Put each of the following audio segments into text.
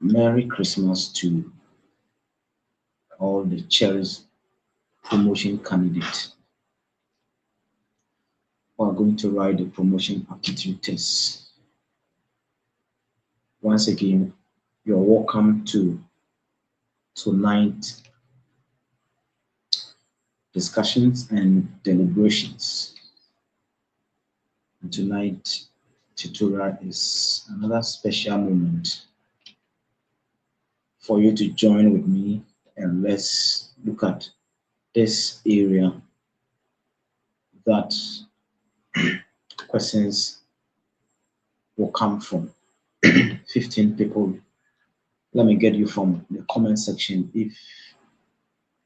Merry Christmas to all the cherished promotion candidates who are going to write the promotion aptitude test. Once again, you're welcome to tonight's discussions and deliberations. And tonight's tutorial is another special moment for you to join with me, and let's look at this area that questions will come from. 15 people. Let me get you from the comment section if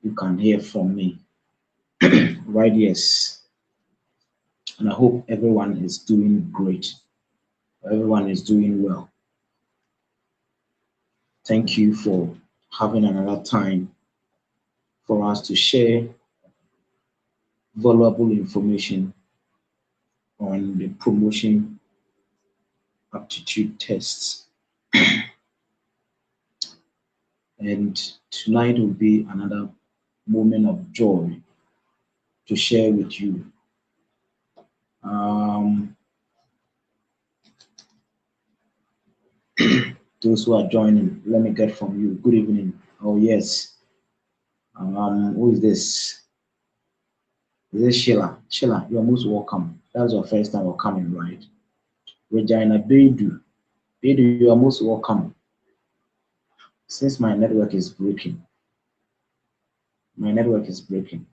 you can hear from me. Right, yes. And I hope everyone is doing great. Everyone is doing well. Thank you for having another time for us to share valuable information on the promotion aptitude tests. And tonight will be another moment of joy to share with you. Those who are joining, let me get from you. Good evening. Oh yes. Who is this? Is this Sheila? Sheila, you're most welcome. That's your first time of coming, right? Regina Bedu. Bedu, you are most welcome. Since my network is breaking. My network is breaking.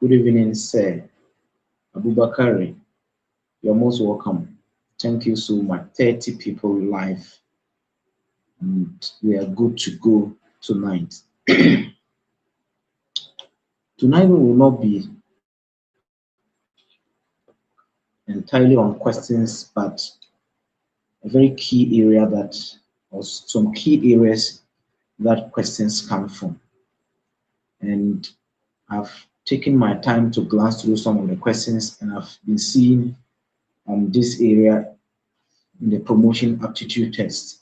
Good evening, sir. Abubakari, you're most welcome. Thank you so much. 30 people live. And we are good to go tonight. Tonight we will not be entirely on questions, but a very key area that, or some key areas that questions come from. And I've taken my time to glance through some of the questions, and I've been seeing this area in the promotion aptitude test.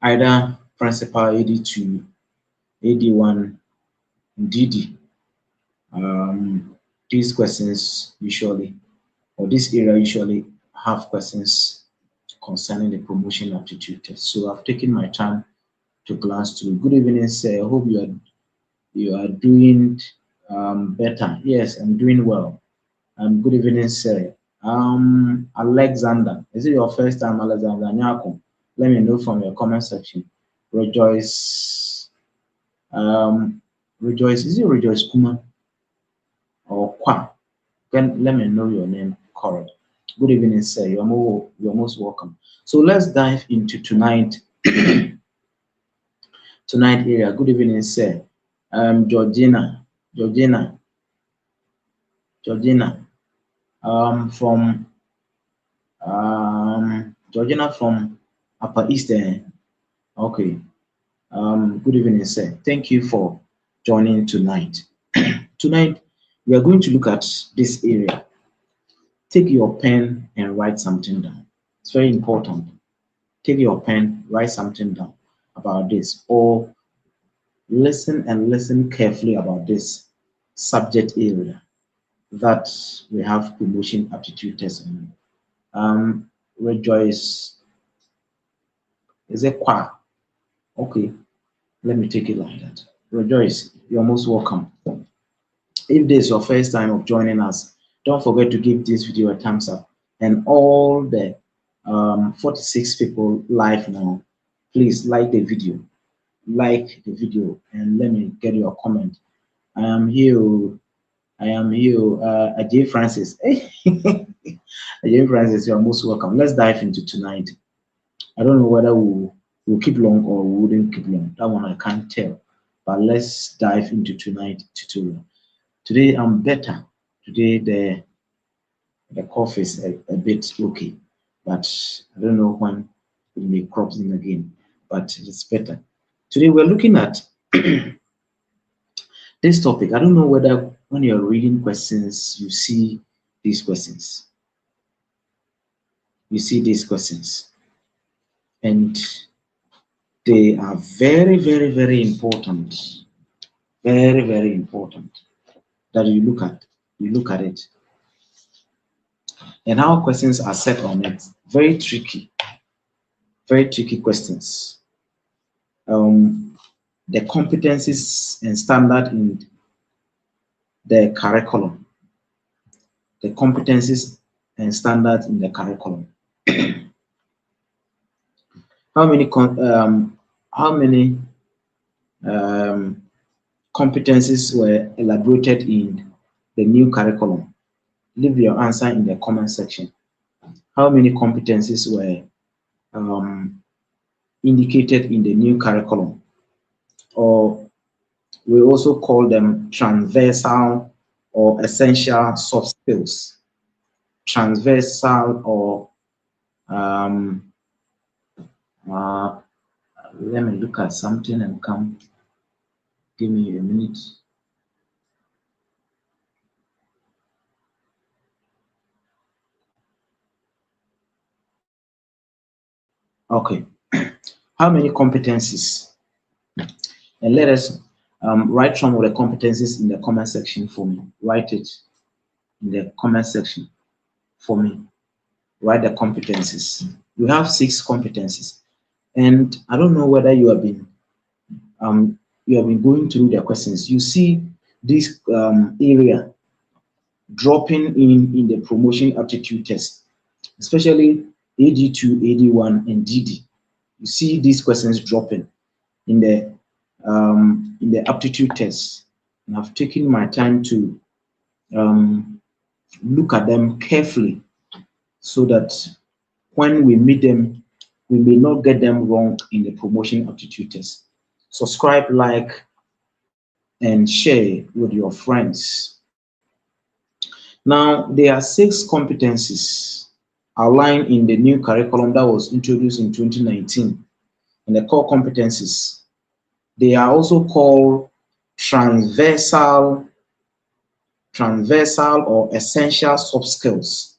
Either principal AD2, AD1, DD. These questions usually, or this area usually have questions concerning the promotion aptitude test. So I've taken my time to glance through. Good evening, sir. I hope you are doing better. Yes, I'm doing well. Good evening, sir. Alexander, is it your first time, Alexander Nyako? Let me know from your comment section. Rejoice. Rejoice, is it Rejoice Kuma or Kwa? Then let me know your name correct. Good evening, sir. You're most welcome. So let's dive into tonight area. Good evening, sir. Georgina, from Georgina from Upper Eastern. Okay. Good evening, sir. Thank you for joining tonight. Tonight, we are going to look at this area. Take your pen and write something down. It's very important. Take your pen, write something down about this, or listen carefully about this subject area that we have promotion aptitude test on. Rejoice, is it Kwa? Okay, let me take it like that. Rejoice, you're most welcome. If this is your first time of joining us, don't forget to give this video a thumbs up. And all the 46 people live now, please like the video. And let me get your comment. I am here. Ajay Francis. Ajay Francis, you are most welcome. Let's dive into tonight. I don't know whether we'll keep long or we wouldn't keep long. That one I can't tell. But let's dive into tonight's tutorial. Today I'm better. Today the cough is a bit okay, but I don't know when it may crop in again. But it's better. Today we're looking at this topic. I don't know whether when you're reading questions, you see these questions. You see these questions. And they are very, very, very important. Very, very important that you look at. You look at it. And how questions are set on it. Very tricky. Very tricky questions. The competencies and standard in the curriculum. The competencies and standards in the curriculum. How many competencies were elaborated in the new curriculum? Leave your answer in the comment section. How many competencies were indicated in the new curriculum? Or we also call them transversal or essential soft skills. Transversal or let me look at something and come. Give me a minute. Okay. How many competencies? And let us write some of the competencies in the comment section for me. Write it in the comment section for me. Write the competencies. We have 6 competencies, and I don't know whether you have been going through the questions. You see this area dropping in the promotion aptitude test, especially AD2, AD1, and DD. You see these questions dropping in the aptitude test, and I've taken my time to look at them carefully so that when we meet them, we may not get them wrong in the promotion aptitude test. Subscribe, like, and share with your friends. Now, there are 6 competencies outlined in the new curriculum that was introduced in 2019, and the core competencies. They are also called transversal or essential soft skills.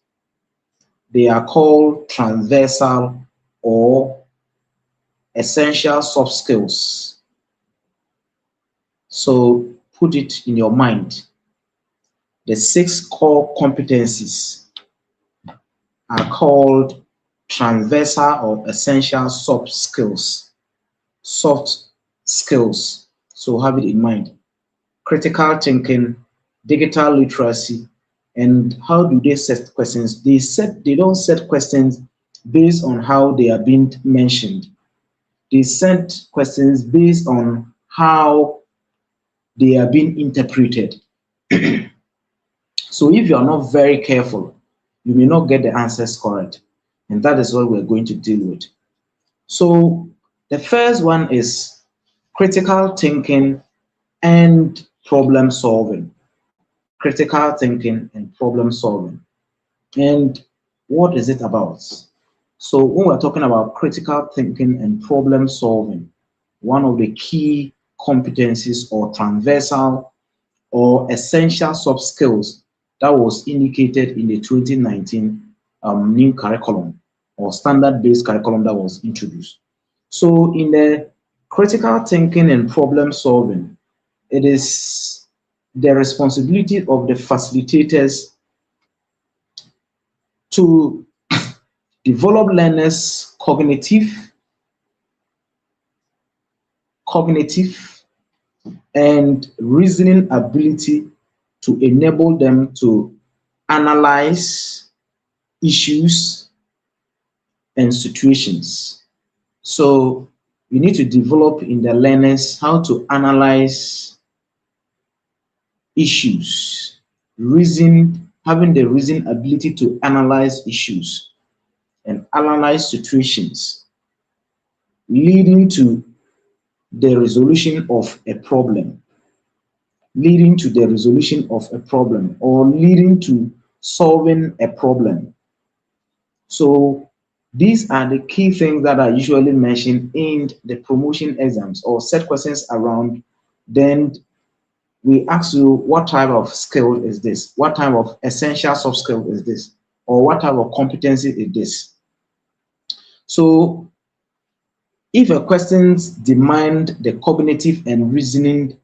They are called transversal or essential soft skills. So put it in your mind. The 6 core competencies are called transversal or essential soft skills. Soft skills. So have it in mind. Critical thinking, digital literacy, and how do they set questions? They don't set questions based on how they are being mentioned. They set questions based on how they are being interpreted. So if you are not very careful, you may not get the answers correct. And that is what we're going to deal with. So the first one is critical thinking and problem solving. Critical thinking and problem solving. And what is it about? So when we're talking about critical thinking and problem solving, one of the key competencies or transversal or essential soft skills that was indicated in the 2019 new curriculum or standard-based curriculum that was introduced. So in the critical thinking and problem solving, it is the responsibility of the facilitators to develop learners' cognitive and reasoning ability to enable them to analyze issues and situations. So you need to develop in the learners how to analyze issues, having the reason ability to analyze issues and analyze situations, leading to the resolution of a problem, or leading to solving a problem. So these are the key things that are usually mentioned in the promotion exams or set questions around then we ask you what type of skill is this, what type of essential soft skill is this, or what type of competency is this. So if a question demand the cognitive and reasoning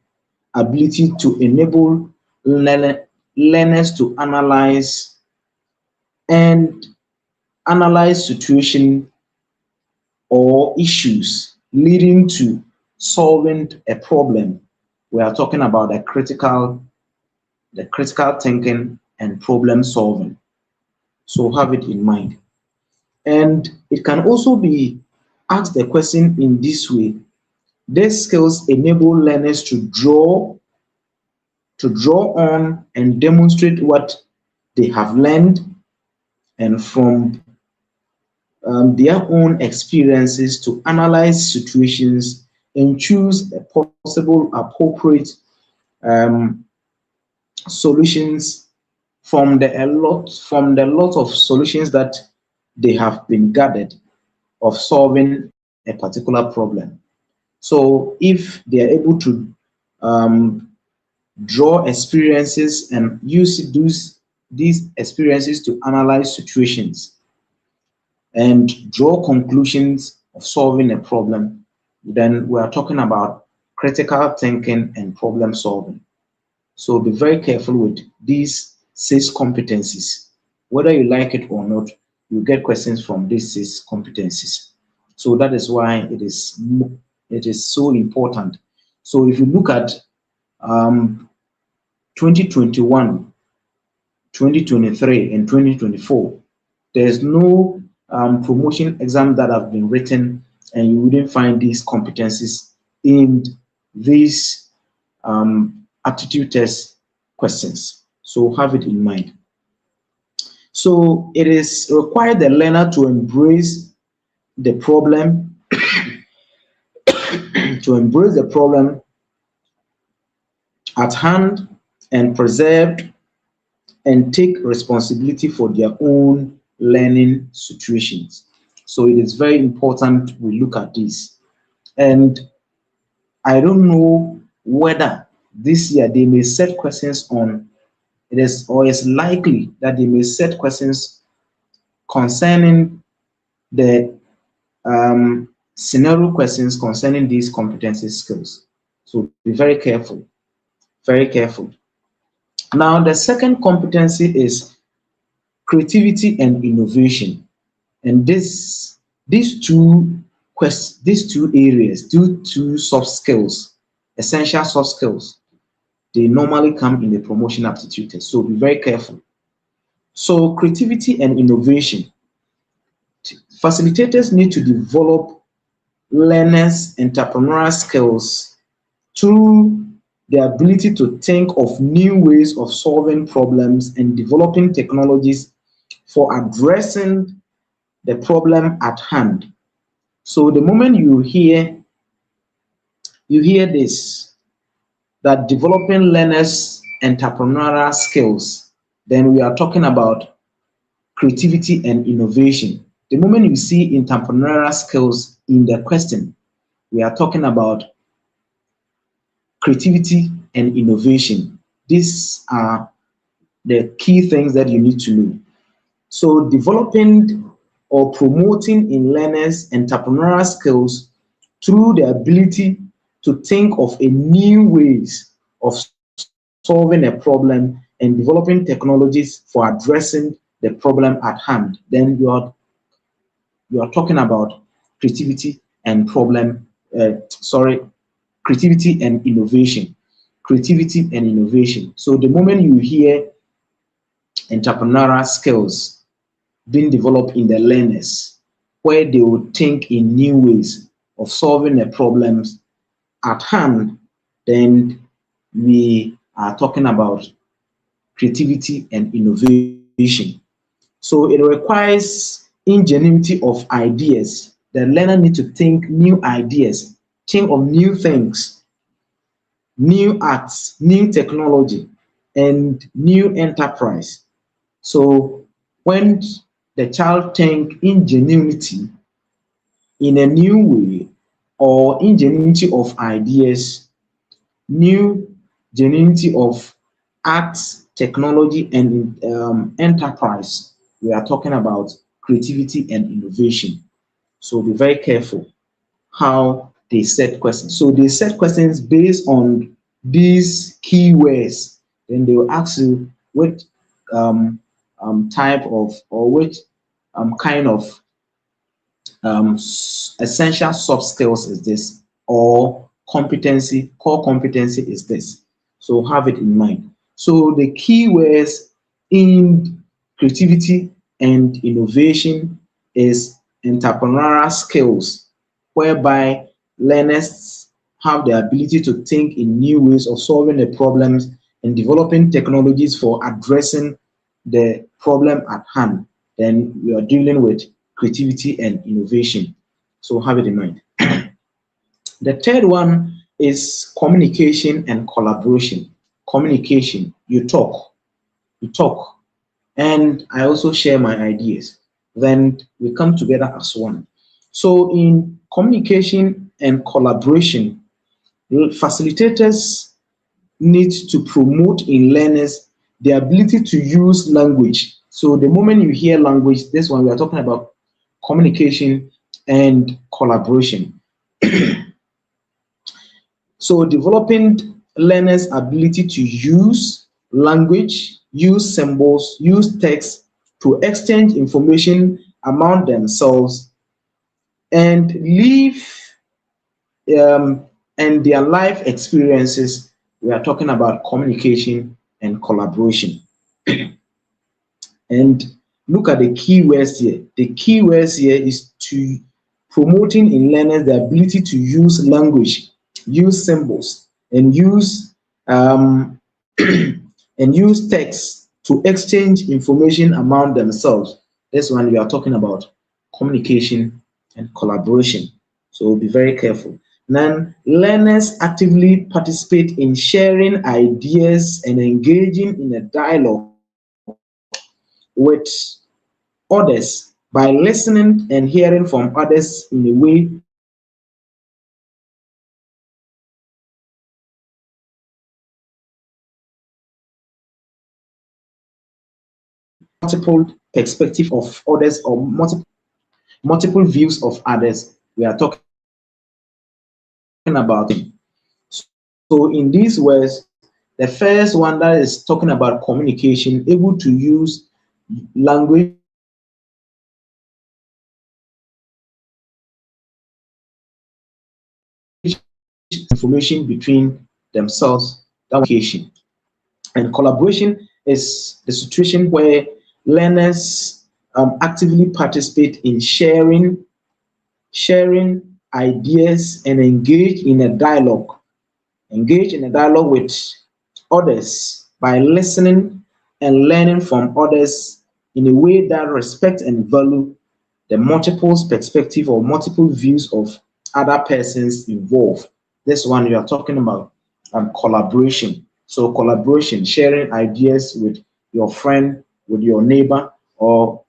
ability to enable learners to and analyze situation or issues leading to solving a problem, we are talking about the critical thinking and problem solving. So have it in mind. And it can also be asked the question in this way: these skills enable learners to draw on and demonstrate what they have learned, and from their own experiences to analyze situations and choose a possible appropriate um, solutions from the lot of solutions that they have been gathered of solving a particular problem. So if they are able to um, draw experiences and use these experiences to analyze situations and draw conclusions of solving a problem, then we are talking about critical thinking and problem solving. So be very careful with these 6 competencies. Whether you like it or not, you get questions from these 6 competencies. So that is why it is so important. So if you look at 2021, 2023, and 2024, there's no promotion exam that have been written and you wouldn't find these competencies in these aptitude test questions. So have it in mind. So it is required the learner to embrace the problem, to embrace the problem at hand and preserve and take responsibility for their own learning situations. So it is very important we look at this. And I don't know whether this year they may set questions on it is or it's likely that they may set questions concerning the scenario questions concerning these competency skills. So be very careful, very careful. Now, the second competency is creativity and innovation. And these two areas, two soft skills, essential soft skills, they normally come in the promotion aptitude test. So be very careful. So creativity and innovation. Facilitators need to develop learners' entrepreneurial skills through the ability to think of new ways of solving problems and developing technologies for addressing the problem at hand. So the moment you hear this, that developing learners' entrepreneurial skills, then we are talking about creativity and innovation. The moment you see entrepreneurial skills in the question, we are talking about creativity and innovation. These are the key things that you need to know. So developing or promoting in learners entrepreneurial skills through the ability to think of a new ways of solving a problem and developing technologies for addressing the problem at hand. Then you are talking about creativity and creativity and innovation. Creativity and innovation. So the moment you hear entrepreneurial skills being developed in the learners, where they will think in new ways of solving the problems at hand, then we are talking about creativity and innovation. So it requires ingenuity of ideas. The learner needs to think new ideas, think of new things, new arts, new technology, and new enterprise. So when the child think ingenuity in a new way or ingenuity of ideas, new genuinity of arts, technology, and enterprise. We are talking about creativity and innovation. So be very careful how they set questions. So they set questions based on these keywords. Then they will ask you what type of or which kind of essential soft skills is this, or competency, core competency is this. So have it in mind. So the keywords in creativity and innovation is entrepreneurial skills, whereby learners have the ability to think in new ways of solving the problems and developing technologies for addressing the problem at hand. Then we are dealing with creativity and innovation. So have it in mind. The third one is communication and collaboration. Communication, you talk, and I also share my ideas. Then we come together as one. So in communication and collaboration, facilitators need to promote in learners the ability to use language. So the moment you hear language, this one we are talking about communication and collaboration. So developing learners' ability to use language, use symbols, use text to exchange information among themselves and live um, and their life experiences. We are talking about communication and collaboration. And look at the keywords here. The keywords here is to promoting in learners the ability to use language, use symbols, and use and use text to exchange information among themselves. This one we are talking about communication and collaboration. So be very careful. Then learners actively participate in sharing ideas and engaging in a dialogue with others by listening and hearing from others in a way that respect and value the multiple perspective of others. Multiple views of others. We are talking about so in these words, the first one that is talking about communication, able to use language, information between themselves, that communication. And collaboration is the situation where learners actively participate in sharing ideas and engage in a dialogue with others by listening and learning from others in a way that respect and value the multiple perspective or multiple views of other persons involved. This one you are talking about collaboration. So collaboration, sharing ideas with your friend, with your neighbor, or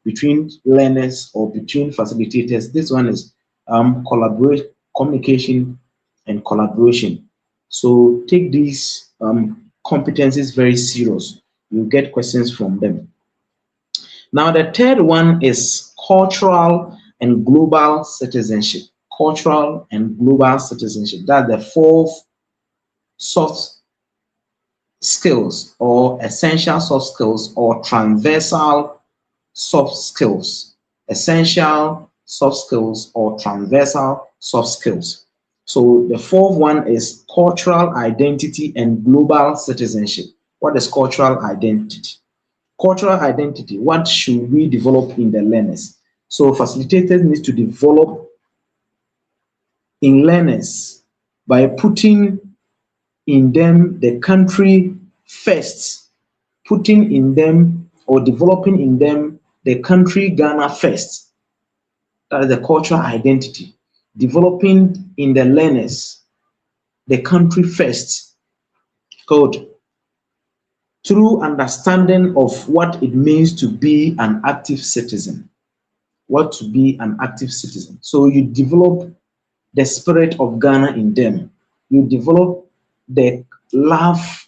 between learners or between facilitators. This one is collaborate, communication, and collaboration. So take these competencies very serious. You get questions from them. Now, the third one is cultural and global citizenship. Cultural and global citizenship. That's the fourth soft skills or essential soft skills or transversal soft skills. Essential soft skills or transversal soft skills. So the fourth one is cultural identity and global citizenship. What is cultural identity? Cultural identity, what should we develop in the learners? So facilitators need to develop in learners by putting in them the country first, putting in them or developing in them the country Ghana first. That is the cultural identity. Developing in the learners the country first. Code through understanding of what it means to be an active citizen. What to be an active citizen. So you develop the spirit of Ghana in them. You develop the love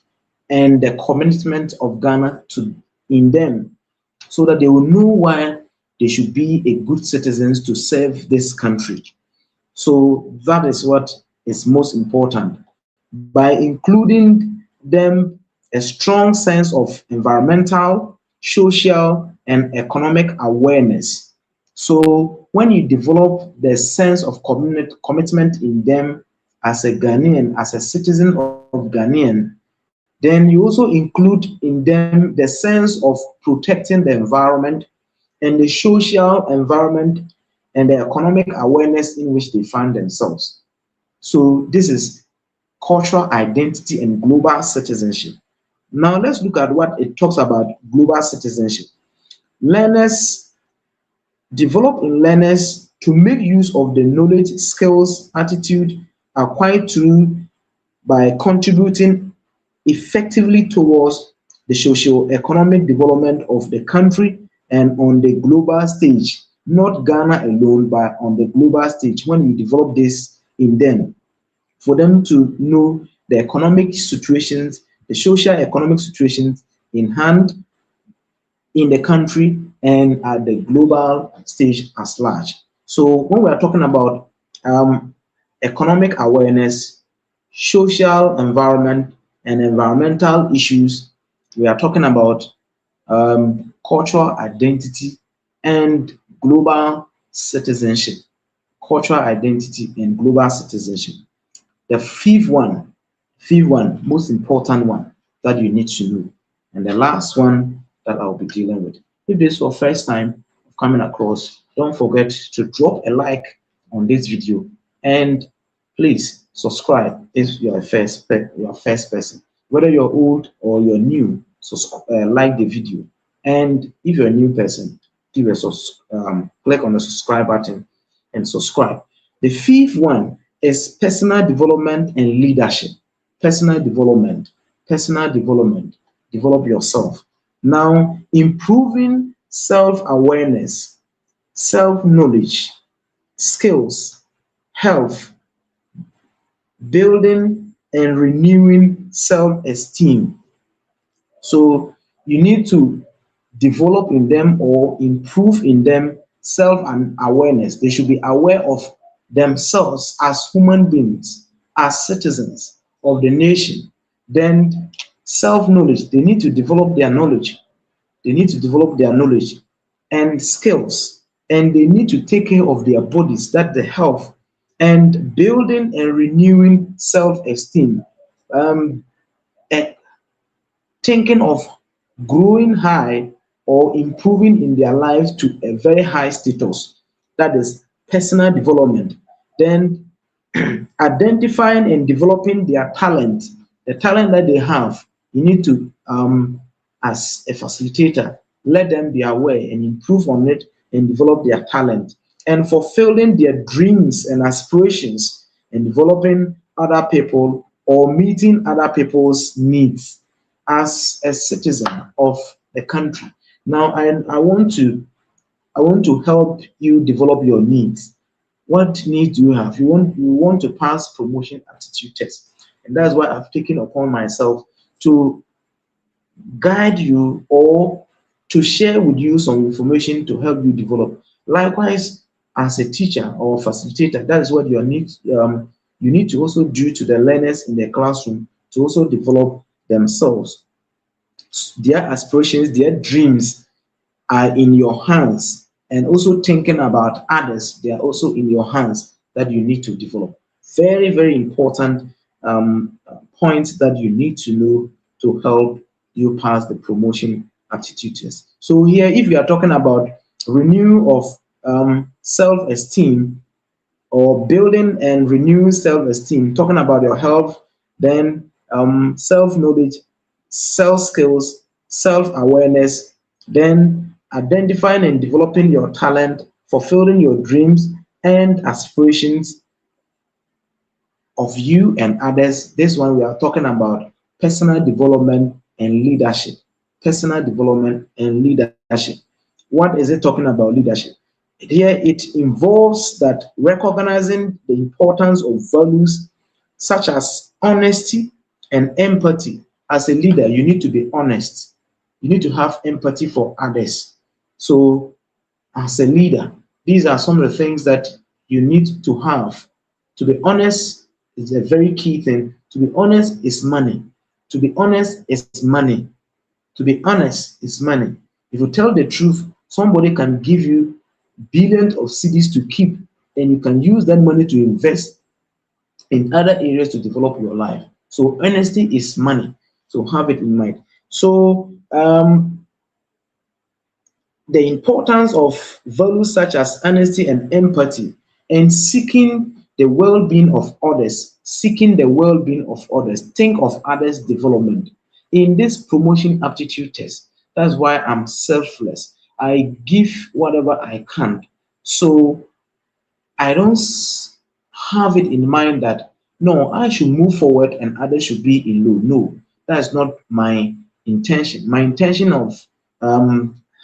and the commitment of Ghana to in them, so that they will know why they should be a good citizens to serve this country. So that is what is most important. By including them a strong sense of environmental, social, and economic awareness. So when you develop the sense of commitment in them as a Ghanaian, as a citizen of Ghanaian, then you also include in them the sense of protecting the environment and the social environment and the economic awareness in which they find themselves. So this is cultural identity and global citizenship. Now let's look at what it talks about global citizenship. Learners develop in learners to make use of the knowledge, skills, attitude acquired through by contributing effectively towards the socio-economic development of the country and on the global stage, not Ghana alone, but on the global stage. When you develop this in them, for them to know the economic situations, the social economic situations in hand in the country and at the global stage as large. So when we are talking about economic awareness, social environment, and environmental issues, we are talking about cultural identity and global citizenship. Cultural identity and global citizenship. The fifth one, most important one that you need to know, and the last one that I'll be dealing with. If this is your first time coming across, don't forget to drop a like on this video and please subscribe if you're a first person. Whether you're old or you're new, like the video. And if you're a new person, click on the subscribe button and subscribe. The fifth one is personal development and leadership. Personal development, personal development. Develop yourself. Now, improving self-awareness, self-knowledge, skills, health, building and renewing self-esteem. So you need to develop in them or improve in them self and awareness. They should be aware of themselves as human beings, as citizens of the nation. Then self-knowledge, they need to develop their knowledge. They need to develop their knowledge and skills, and they need to take care of their bodies, that the health, and building and renewing self-esteem. Um, eh, Thinking of growing high or improving in their lives to a very high status. That is personal development. Then identifying and developing their talent, the talent that they have. You need to, as a facilitator, let them be aware and improve on it and develop their talent and fulfilling their dreams and aspirations and developing other people or meeting other people's needs as a citizen of the country. Now, I want to help you develop your needs. What needs do you have? You want to pass promotion aptitude test, and that's why I've taken upon myself to guide you or to share with you some information to help you develop. Likewise, as a teacher or facilitator, that is what you need to also do to the learners in the classroom to also develop themselves. Their aspirations, their dreams are in your hands, and also thinking about others, they are also in your hands that you need to develop. Very, very important points that you need to know to help you pass the promotion aptitude test. So here, if you are talking about renew of self-esteem or building and renewing self-esteem, talking about your health, then self-knowledge, self-skills, self-awareness, then identifying and developing your talent, fulfilling your dreams and aspirations of you and others. This one we are talking about personal development and leadership. Personal development and leadership. What is it talking about leadership? Here it involves that recognizing the importance of values such as honesty, And empathy. As a leader, you need to be honest. You need to have empathy for others. So as a leader, these are some of the things that you need to have. To be honest is a very key thing. To be honest is money. To be honest is money. To be honest is money. If you tell the truth, somebody can give you billions of CDs to keep, and you can use that money to invest in other areas to develop your life. So honesty is money. So have it in mind. So the importance of values such as honesty and empathy, and seeking the well-being of others, seeking the well-being of others, think of others' development. In this promotion aptitude test, that's why I'm selfless. I give whatever I can. So I don't have it in mind that no, I should move forward and others should be in low. No, that's not my intention. My intention of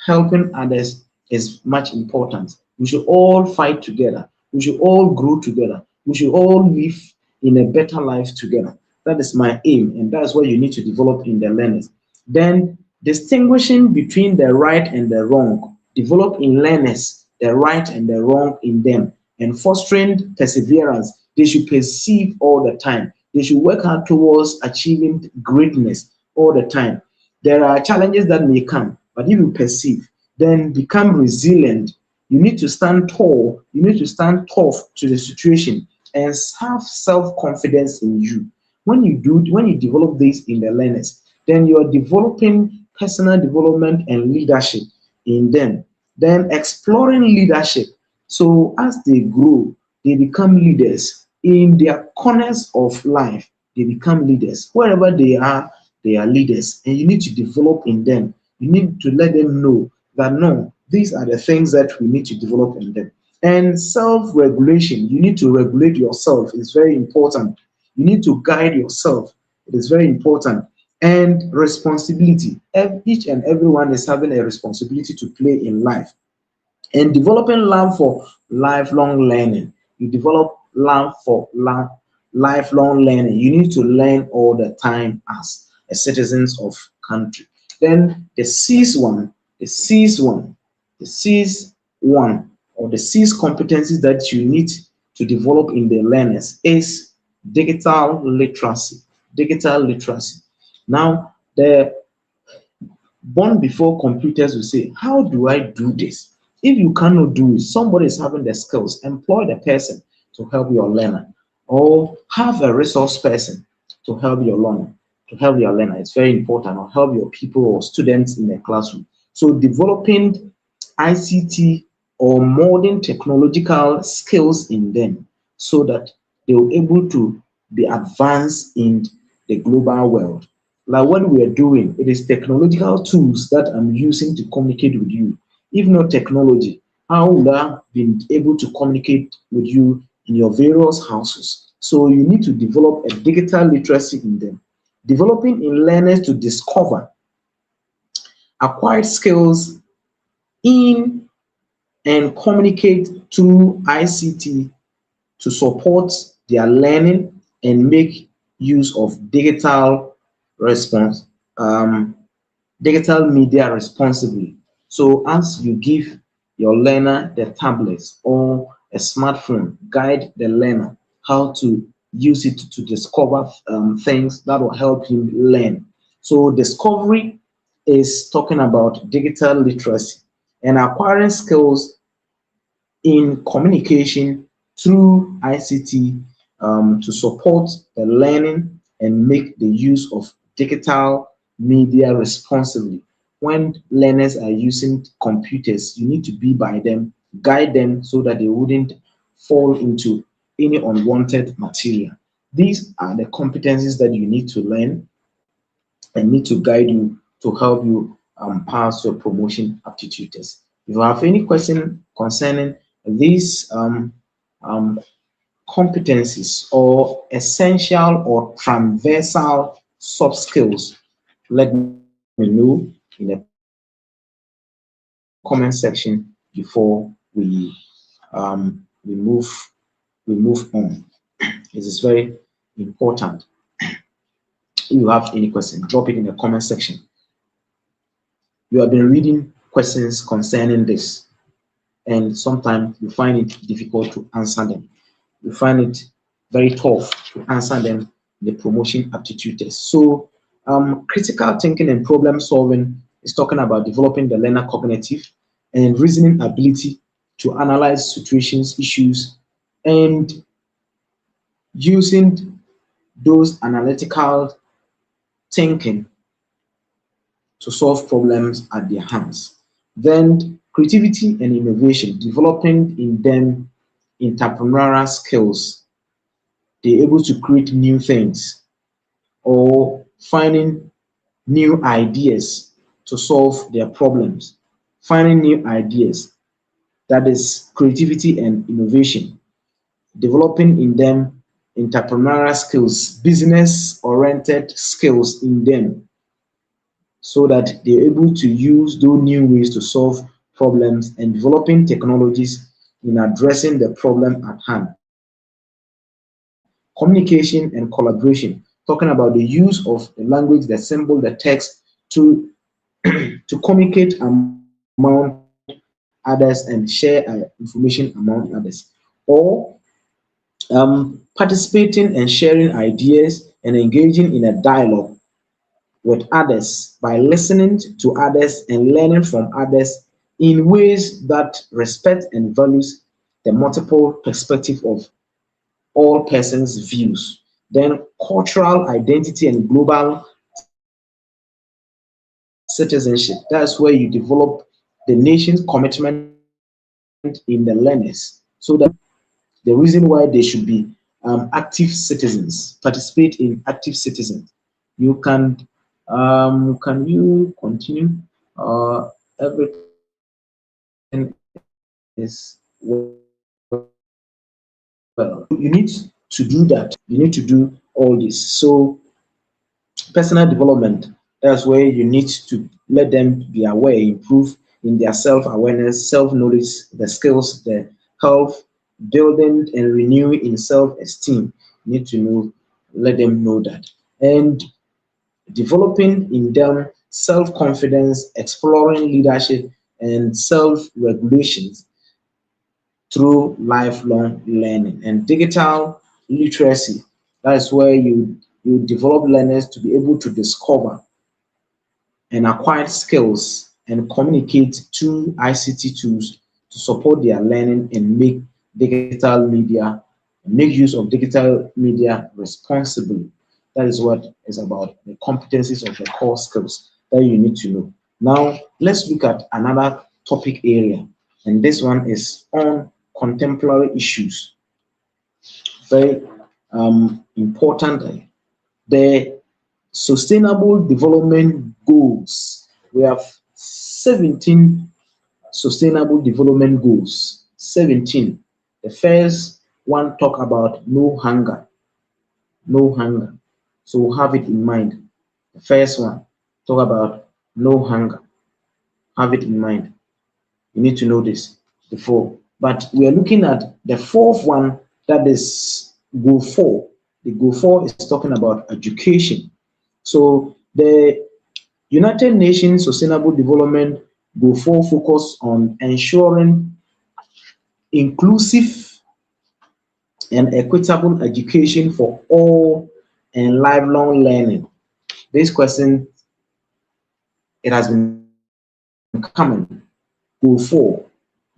helping others is much important. We should all fight together. We should all grow together. We should all live in a better life together. That is my aim, and that's what you need to develop in the learners. Then distinguishing between the right and the wrong. Develop in learners the right and the wrong in them, and fostering perseverance. They should perceive all the time. They should work hard towards achieving greatness all the time. There are challenges that may come, but if you perceive, then become resilient. You need to stand tall. You need to stand tough to the situation and have self-confidence in you. When you develop this in the learners, then you are developing personal development and leadership in them. Then exploring leadership. So as they grow, they become leaders in their corners of life. They become leaders wherever they are leaders, and you need to develop in them. You need to let them know that no, these are the things that we need to develop in them. And self-regulation, you need to regulate yourself. It's very important. You need to guide yourself. It is very important. And responsibility. Each and everyone is having a responsibility to play in life. And developing love for lifelong learning. You develop love for lifelong learning. You need to learn all the time as a citizens of country. Then the C's one, the C's one, the C's one, or the C's competencies that you need to develop in the learners is digital literacy. Digital literacy. Now, the born before computers will say, how do I do this? If you cannot do it, somebody is having the skills. Employ the person to help your learner, or have a resource person to help your learner. To help your learner, it's very important. Or help your people or students in the classroom. So developing ICT or modern technological skills in them, so that they will able to be advanced in the global world. Like what we are doing, it is technological tools that I'm using to communicate with you. If not technology, how would I be able to communicate with you in your various houses? So you need to develop a digital literacy in them. Developing in learners to discover acquired skills in and communicate through ICT to support their learning and make use of response, um, digital media responsibly. So as you give your learner the tablets or a smartphone, guide the learner how to use it to discover things that will help him learn. So discovery is talking about digital literacy and acquiring skills in communication through ICT to support the learning and make the use of digital media responsibly. When learners are using computers, you need to be by them, guide them so that they wouldn't fall into any unwanted material. These are the competencies that you need to learn and need to guide you to help you pass your promotion aptitude test. If you have any question concerning these um, competencies or essential or transversal soft skills, let me know in the comment section before we move on. It is very important. If you have any question, drop it in the comment section. You have been reading questions concerning this, and sometimes you find it difficult to answer them. You find it very tough to answer them in the promotion aptitude test. So, critical thinking and problem solving is talking about developing the learner cognitive and reasoning ability to analyze situations, issues, and using those analytical thinking to solve problems at their hands. Then creativity and innovation, developing in them entrepreneurial skills. They're able to create new things or finding new ideas to solve their problems. Finding new ideas, that is creativity and innovation. Developing in them entrepreneurial skills, business oriented skills in them, so that they're able to use those new ways to solve problems and developing technologies in addressing the problem at hand. Communication and collaboration, talking about the use of the language, the symbol, the text to to communicate among others and share information among others, or participating and sharing ideas and engaging in a dialogue with others by listening to others and learning from others in ways that respect and values the multiple perspective of all persons' views. Then cultural identity and global citizenship. That's where you develop the nation's commitment in the learners, so that the reason why they should be active citizens, participate in active citizens. You can you continue? Everything is well. You need to do that. You need to do all this. So personal development, that's where you need to let them be aware, improve in their self-awareness, self-knowledge, the skills, the health, building and renewing in self-esteem. You need to know, let them know that. And developing in them self-confidence, exploring leadership and self-regulations through lifelong learning. And digital literacy, that's where you develop learners to be able to discover and acquire skills and communicate through ICT tools to support their learning and make use of digital media responsibly. That is what is about the competencies of the core skills that you need to know. Now, let's look at another topic area, and this one is on contemporary issues. Very important. The Sustainable Development Goals. We have 17 Sustainable Development Goals. 17. The first one talk about no hunger. No hunger. So have it in mind. The first one talk about no hunger. Have it in mind. You need to know this before. But we are looking at the fourth one, that is goal 4. The goal 4 is talking about education. So the United Nations Sustainable Development Goal 4 focus on ensuring inclusive and equitable education for all and lifelong learning. This question, it has been coming. Goal 4,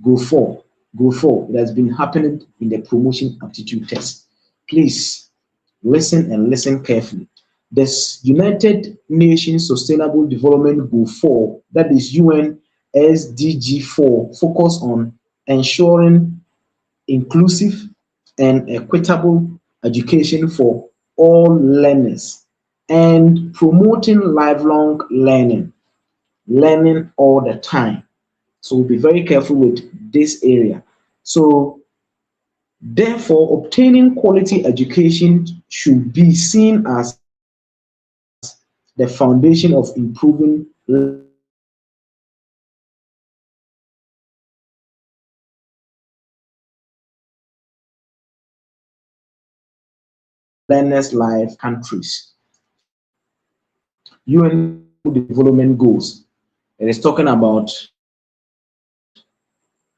goal 4, goal 4. It has been happening in the promotion aptitude test. Please listen and listen carefully. The United Nations Sustainable Development Goal 4, that is UN SDG 4, focus on ensuring inclusive and equitable education for all learners and promoting lifelong learning, learning all the time. So be very careful with this area. So therefore, obtaining quality education should be seen as the foundation of improving learners' life countries. UN Development Goals. It is talking about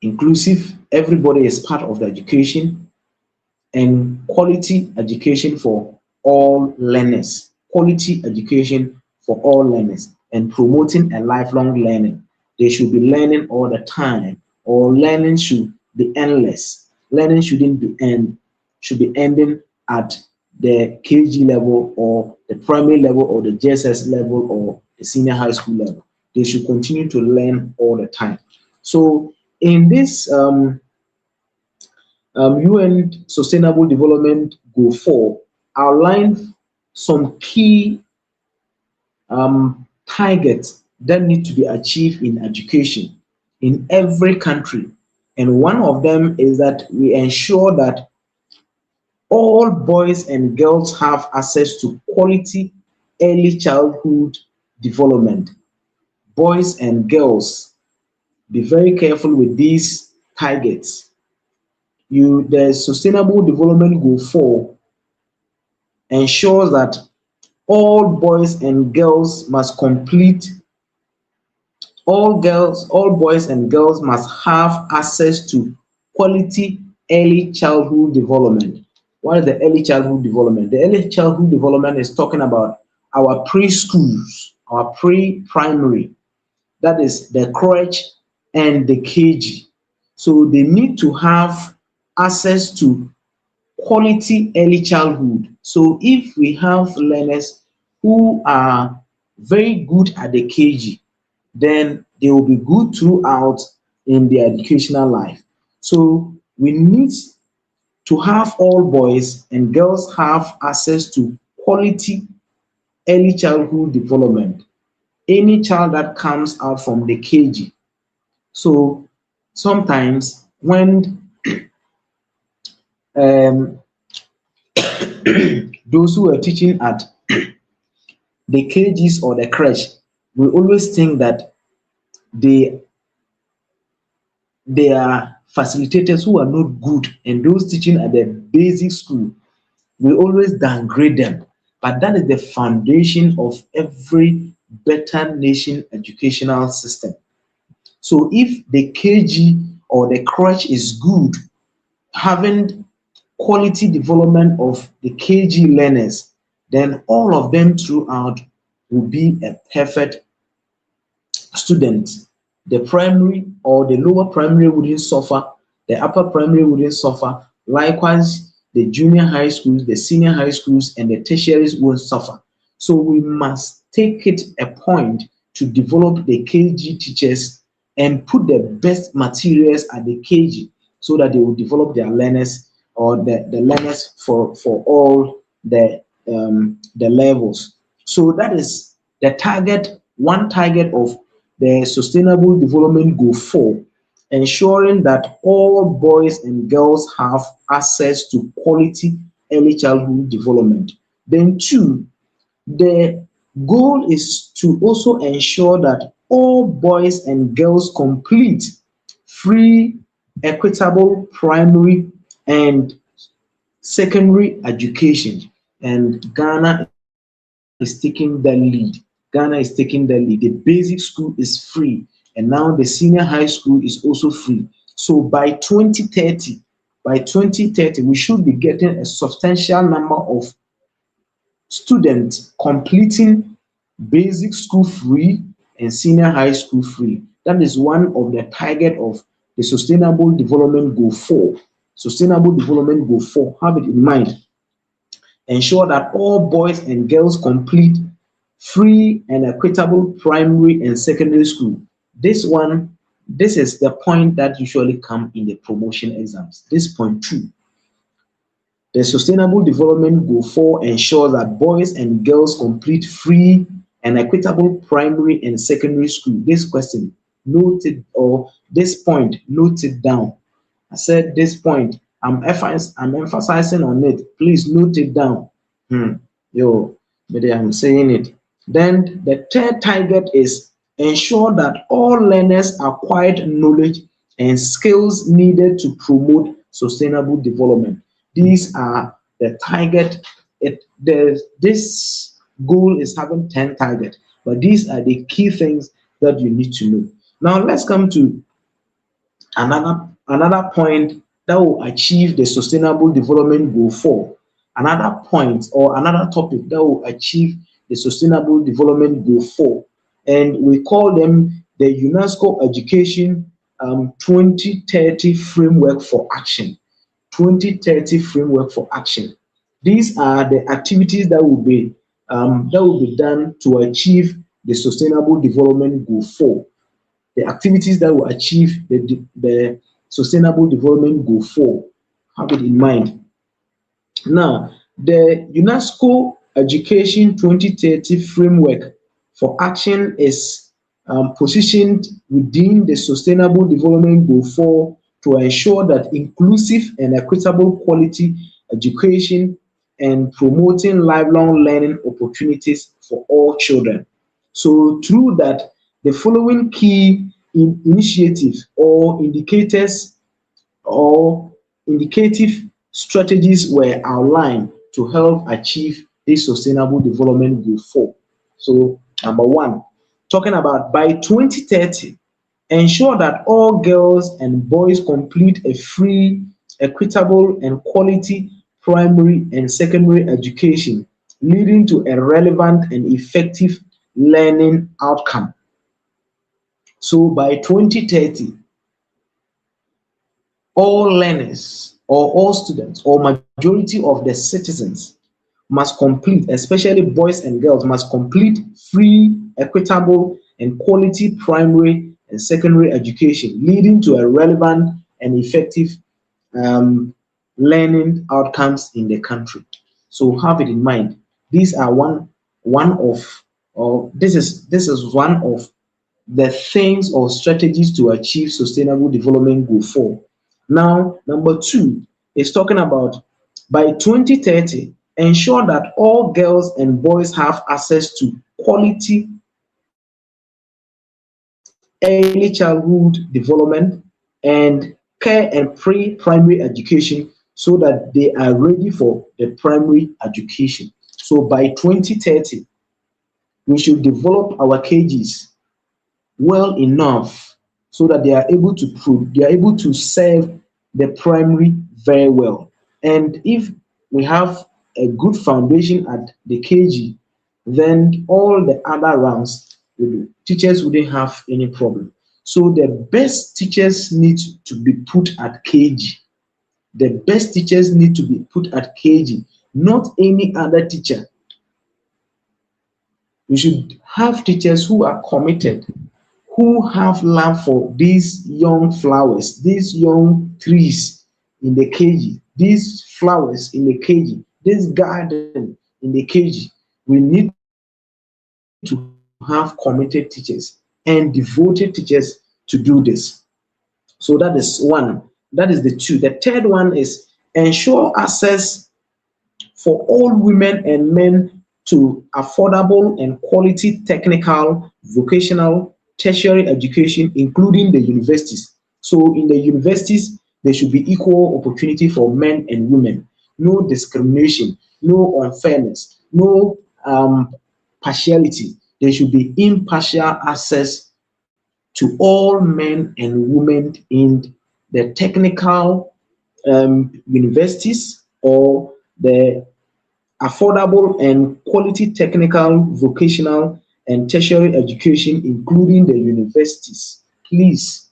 inclusive, everybody is part of the education, and quality education for all learners. Quality education for all learners, and promoting a lifelong learning. They should be learning all the time, or learning should be endless. Learning shouldn't be end, should be ending at the KG level or the primary level or the JSS level or the senior high school level. They should continue to learn all the time. So in this UN Sustainable Development Goal 4 outline some key targets that need to be achieved in education in every country. And one of them is that we ensure that all boys and girls have access to quality early childhood development. Boys and girls, be very careful with these targets. The Sustainable Development Goal 4 ensures that all boys and girls must complete all boys and girls must have access to quality early childhood development. What is the early childhood development? The early childhood development is talking about our preschools, our pre-primary, that is the crèche and the KG. So they need to have access to quality early childhood. So if we have learners who are very good at the KG, then they will be good throughout in their educational life. So we need to have all boys and girls have access to quality early childhood development. Any child that comes out from the KG. So sometimes when um, those who are teaching at the KGs or the crèche, we always think that they they are facilitators who are not good, and those teaching at the basic school, we always downgrade them. But that is the foundation of every better nation educational system. So if the KG or the crèche is good, having quality development of the KG learners, then all of them throughout will be a perfect student. The primary or the lower primary wouldn't suffer, the upper primary wouldn't suffer. Likewise, the junior high schools, the senior high schools, and the tertiaries won't suffer. So we must take it a point to develop the KG teachers and put the best materials at the KG so that they will develop their learners or the learners for all the levels. So that is the target, one target of the Sustainable Development Goal 4, ensuring that all boys and girls have access to quality early childhood development. Then two, the goal is to also ensure that all boys and girls complete free, equitable primary and secondary education. And Ghana is taking the lead. Ghana is taking the lead. The basic school is free, and now the senior high school is also free. So by 2030, we should be getting a substantial number of students completing basic school free and senior high school free. That is one of the target of the Sustainable Development Goal 4. Sustainable Development Goal 4, have it in mind. Ensure that all boys and girls complete free and equitable primary and secondary school. This is the point that usually come in the promotion exams. This point 2. The Sustainable Development Goal 4 ensures that boys and girls complete free and equitable primary and secondary school. This question, note it, or this point, note it down. I said this point, I'm emphasizing on it. Please note it down. Maybe I'm saying it. Then the third target is ensure that all learners acquired knowledge and skills needed to promote sustainable development. These are the target. This goal is having 10 targets. But these are the key things that you need to know. Now let's come to another point that will achieve the sustainable development goal 4. Another point or another topic that will achieve the sustainable development goal 4, and we call them the UNESCO Education 2030 framework for action. 2030 framework for action. These are the activities that will be done to achieve the sustainable development goal 4. The activities that will achieve the sustainable development goal 4. Have it in mind. Now, the UNESCO Education 2030 framework for action is positioned within the Sustainable Development Goal 4 to ensure that inclusive and equitable quality education and promoting lifelong learning opportunities for all children. So, through that, the following key initiatives or indicative strategies were outlined to help achieve this sustainable development goal 4. So, number 1, talking about by 2030, ensure that all girls and boys complete a free, equitable, and quality primary and secondary education, leading to a relevant and effective learning outcome. So, by 2030, all learners or all students or majority of the citizens must complete, especially boys and girls, must complete free, equitable, and quality primary and secondary education, leading to a relevant and effective learning outcomes in the country. So have it in mind. These are one of or this is one of the things or strategies to achieve sustainable development goal 4. Now, number 2 is talking about by 2030, ensure that all girls and boys have access to quality early childhood development and care and pre-primary education so that they are ready for the primary education. So by 2030, we should develop our KGs well enough so that they are able to serve the primary very well. And if we have a good foundation at the KG, then all the other rounds teachers wouldn't have any problem. So the best teachers need to be put at KG. The best teachers need to be put at KG, not any other teacher. We should have teachers who are committed, who have love for these young flowers, these young trees in the KG, these flowers in the KG, this garden in the KG. We need to have committed teachers and devoted teachers to do this. So that is one. That is the 2. The third one is ensure access for all women and men to affordable and quality technical, vocational, tertiary education, including the universities. So in the universities, there should be equal opportunity for men and women. No discrimination, no unfairness, no partiality. There should be impartial access to all men and women in the technical universities or the affordable and quality technical, vocational, and tertiary education, including the universities. Please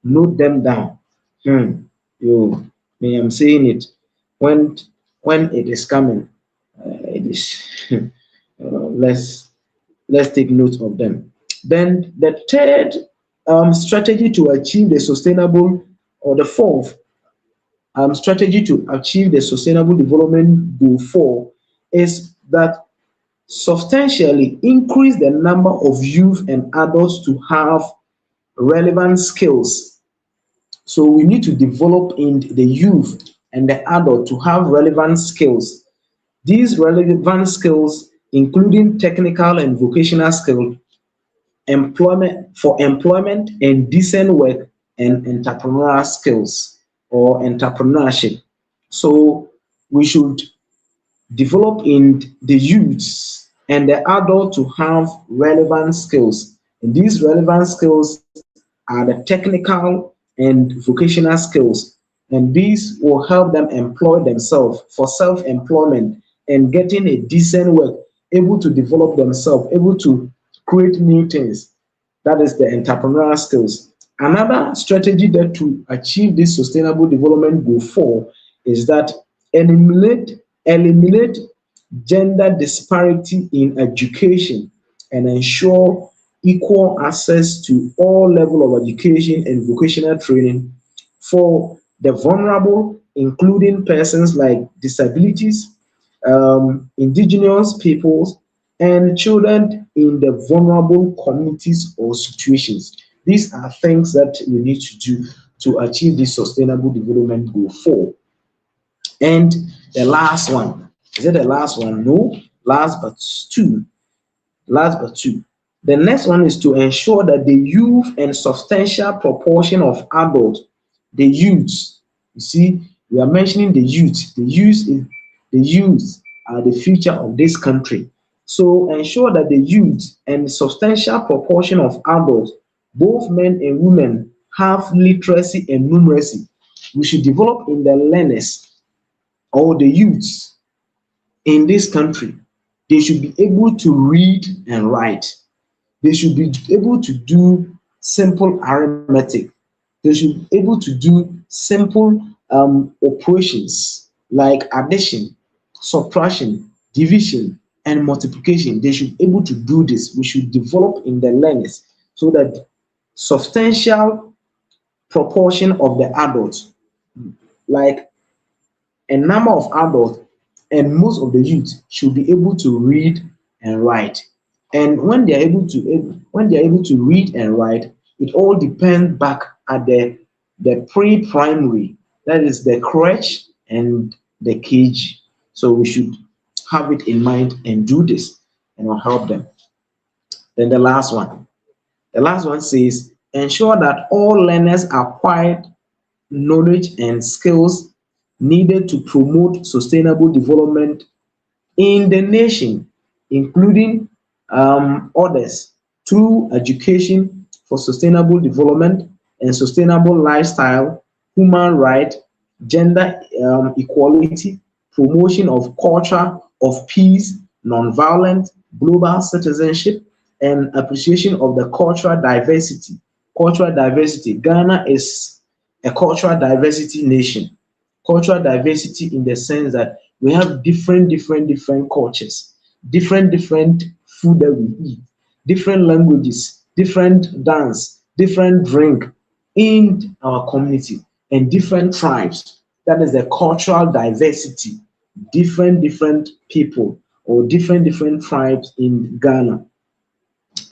note them down. You may I'm saying it when it is coming. It is let's take note of them. Then the third strategy to achieve the sustainable, or the fourth strategy to achieve the sustainable development goal 4 is that substantially increase the number of youth and adults to have relevant skills. So we need to develop in the youth and the adult to have relevant skills. These relevant skills, including technical and vocational skills, employment and decent work, and entrepreneurial skills or entrepreneurship. So we should develop in the youths and the adult to have relevant skills. And these relevant skills are the technical and vocational skills. And these will help them employ themselves for self-employment and getting a decent work, able to develop themselves, able to create new things. That is the entrepreneurial skills. Another strategy that to achieve this sustainable development goal 4 is that eliminate gender disparity in education and ensure equal access to all level of education and vocational training for the vulnerable, including persons like disabilities, indigenous peoples, and children in the vulnerable communities or situations. These are things that we need to do to achieve this sustainable development goal 4. And the last one, is it the last one? No, last but two. Last but two. The next one is to ensure that the youth and substantial proportion of adults, the youths, you see, we are mentioning the youth. The youth are the future of this country. So ensure that the youth and substantial proportion of adults, both men and women, have literacy and numeracy. We should develop in the learners or the youths in this country. They should be able to read and write. They should be able to do simple arithmetic. They should be able to do simple operations like addition, subtraction, division, and multiplication. They should be able to do this. We should develop in the learners so that substantial proportion of the adults, like a number of adults and most of the youth, should be able to read and write. And when they are able to read and write, it all depends back at the pre-primary, that is the crèche and the KG. So we should have it in mind and do this, and will help them. Then the last one. The last one says ensure that all learners acquire knowledge and skills needed to promote sustainable development in the nation, including others, through education for sustainable development and sustainable lifestyle, human rights, gender equality, promotion of culture of peace, nonviolence, global citizenship, and appreciation of the cultural diversity. Cultural diversity. Ghana is a cultural diversity nation. Cultural diversity in the sense that we have different cultures, different food that we eat, different languages, different dance, different drink in our community, and different tribes. That is the cultural diversity. Different people or different tribes in Ghana,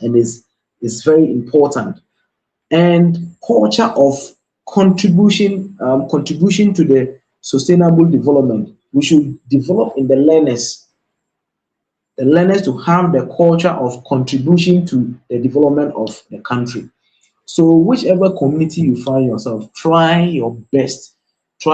and is very important. And culture of contribution to the sustainable development. We should develop in the learners to have the culture of contribution to the development of the country. So whichever community you find yourself, try your best to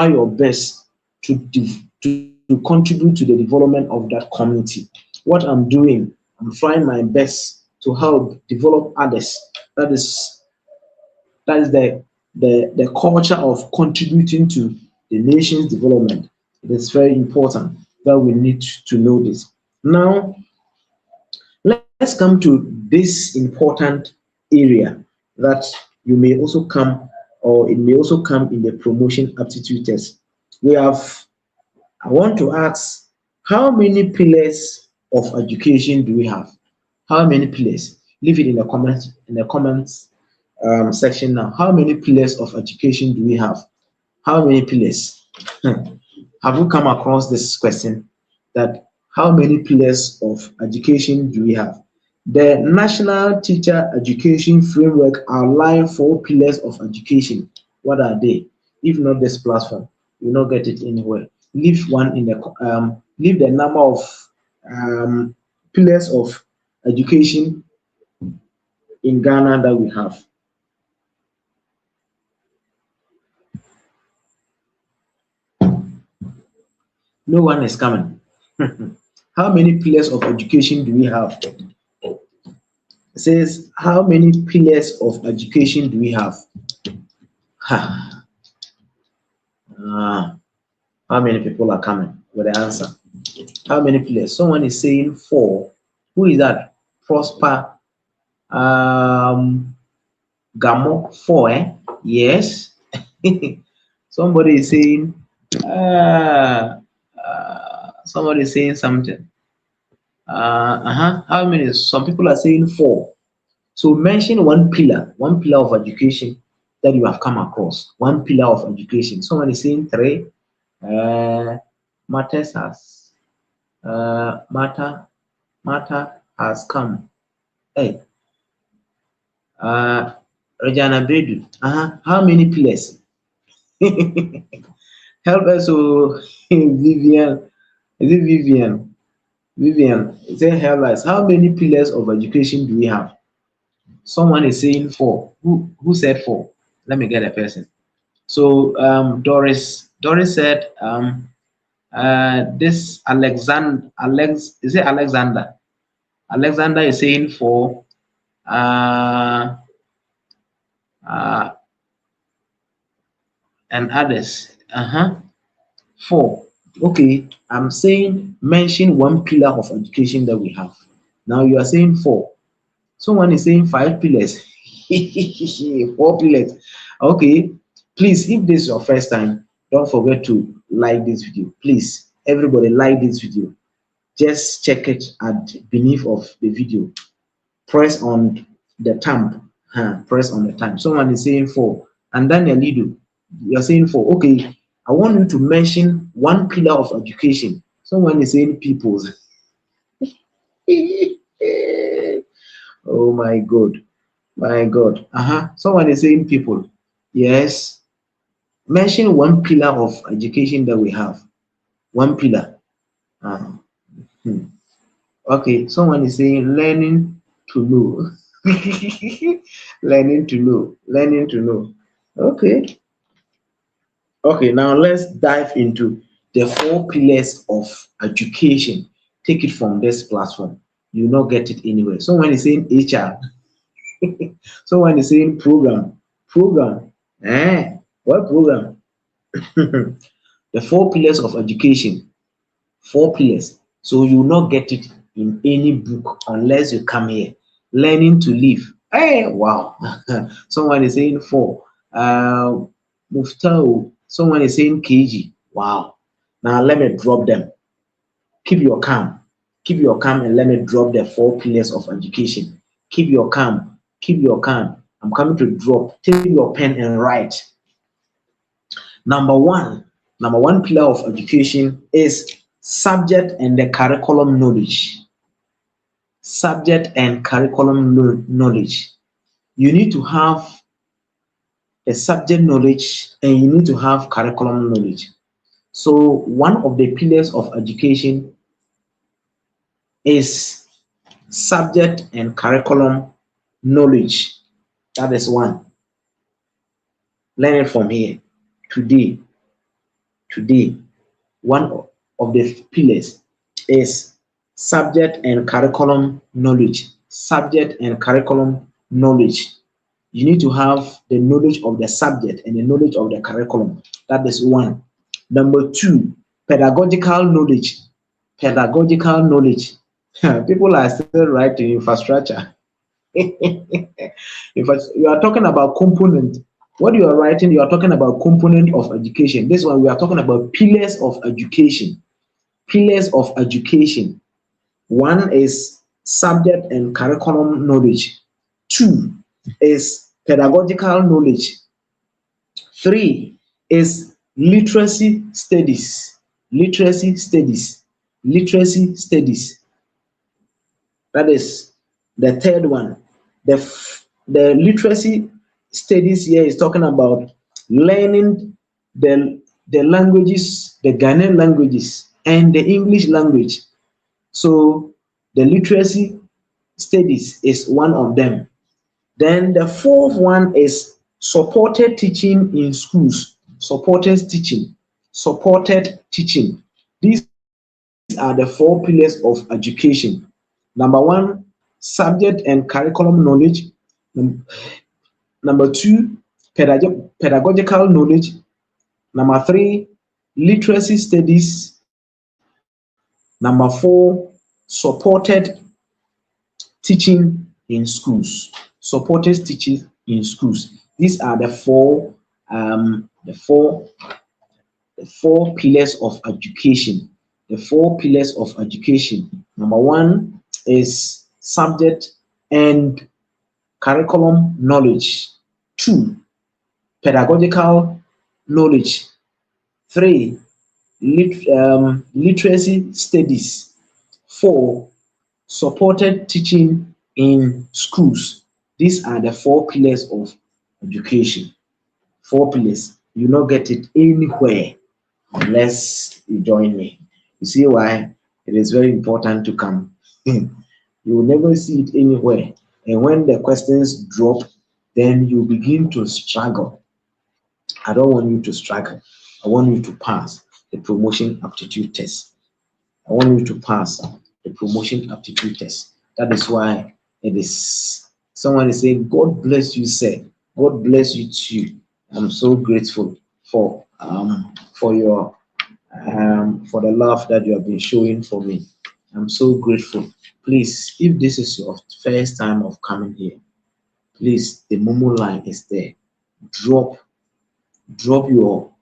contribute to the development of that community. What I'm doing, I'm trying my best to help develop others. That is that is the culture of contributing to the nation's development. It is very important that we need to know this. Now, let's come to this important area that you may also come, or it may also come in the promotion aptitude test. We have, I want to ask, how many pillars of education do we have? How many pillars? Leave it in the comments section now. How many pillars of education do we have? How many pillars? Have you come across this question? That how many pillars of education do we have? The National Teacher Education Framework outline 4 pillars of education. What are they? If not this platform, you will not get it anywhere. Leave one in the leave the number of pillars of education in Ghana that we have. No one is coming. How many pillars of education do we have? It says, how many pillars of education do we have? Ha. How many people are coming with the answer? How many pillars? Someone is saying 4. Who is that? Prosper Gamo 4, eh? Yes. Somebody is saying somebody is saying something. How many? Some people are saying 4. So mention one pillar of education that you have come across. One pillar of education. Someone is saying 3. Matters has matter has come. Hey, Regina Bredu. How many pillars? Help us, oh, Vivian. Is it Vivian? Vivian, say help us. How many pillars of education do we have? Someone is saying 4. Who said 4? Let me get a person. So Doris said this is it Alexander? Alexander is saying 4. Uh, uh, and others. 4. Okay, I'm saying mention one pillar of education that we have. Now you are saying 4. Someone is saying 5 pillars. 4 pillars. Okay, please, if this is your first time, don't forget to like this video. Please, everybody like this video. Just check it at beneath of the video. Press on the thumb. Press on the thumb. Someone is saying 4. And Daniel Lido, you're saying 4. Okay, I want you to mention one pillar of education. Someone is saying peoples. Oh my God. My God. Someone is saying people. Yes. Mention one pillar of education that we have. One pillar. Uh, Okay. Someone is saying learning to know. Learning to know. Learning to know. Okay. Okay. Now let's dive into the 4 pillars of education. Take it from this platform. You will not get it anywhere. Someone is saying HR. Someone is saying program. Program. What program? The 4 pillars of education. 4 pillars. So you will not get it in any book unless you come here. Learning to live. Hey, wow. Someone is saying 4. Muftau. Someone is saying KG. Wow. Now let me drop them. Keep your calm. Keep your calm and let me drop the 4 pillars of education. Keep your calm. Keep your calm. I'm coming to drop. Take your pen and write. Number one pillar of education is subject and the curriculum knowledge. Subject and curriculum knowledge. You need to have a subject knowledge and you need to have curriculum knowledge. So one of the pillars of education is subject and curriculum knowledge. That is one. Learn it from here. Today, one of the pillars is subject and curriculum knowledge. Subject and curriculum knowledge. You need to have the knowledge of the subject and the knowledge of the curriculum. That is one. Number 2, pedagogical knowledge. Pedagogical knowledge. People are still writing infrastructure. In fact, you are talking about component. What you are writing, you are talking about component of education. This one, we are talking about pillars of education. Pillars of education. 1 is subject and curriculum knowledge. 2 is pedagogical knowledge. 3 is literacy studies. Literacy studies. Literacy studies. That is the 3rd one. The literacy studies here is talking about learning the languages, the Ghanaian languages, and the English language. So the literacy studies is one of them. Then the 4th one is supported teaching in schools. Supported teaching. Supported teaching. These are are the four pillars of education. Number one, subject and curriculum knowledge. Number two, pedagogical knowledge. Number three, literacy studies. Number four, supported teaching in schools. Supported teaching in schools. These are the four pillars of education. The four pillars of education. Number one is subject and curriculum knowledge. Two, pedagogical knowledge. Three, literacy studies. Four, supported teaching in schools. These are the four pillars of education. Four pillars. You not get it anywhere unless you join me. You see why it is very important to come. You will never see it anywhere. And when the questions drop, then you begin to struggle. I don't want you to struggle. I want you to pass the promotion aptitude test. I want you to pass the promotion aptitude test. That is why it is. Someone is saying, God bless you, sir. God bless you too. I'm so grateful for your for the love that you have been showing for me. I'm so grateful. Please, if this is your first time of coming here, please, the Momo line is there. Drop, drop your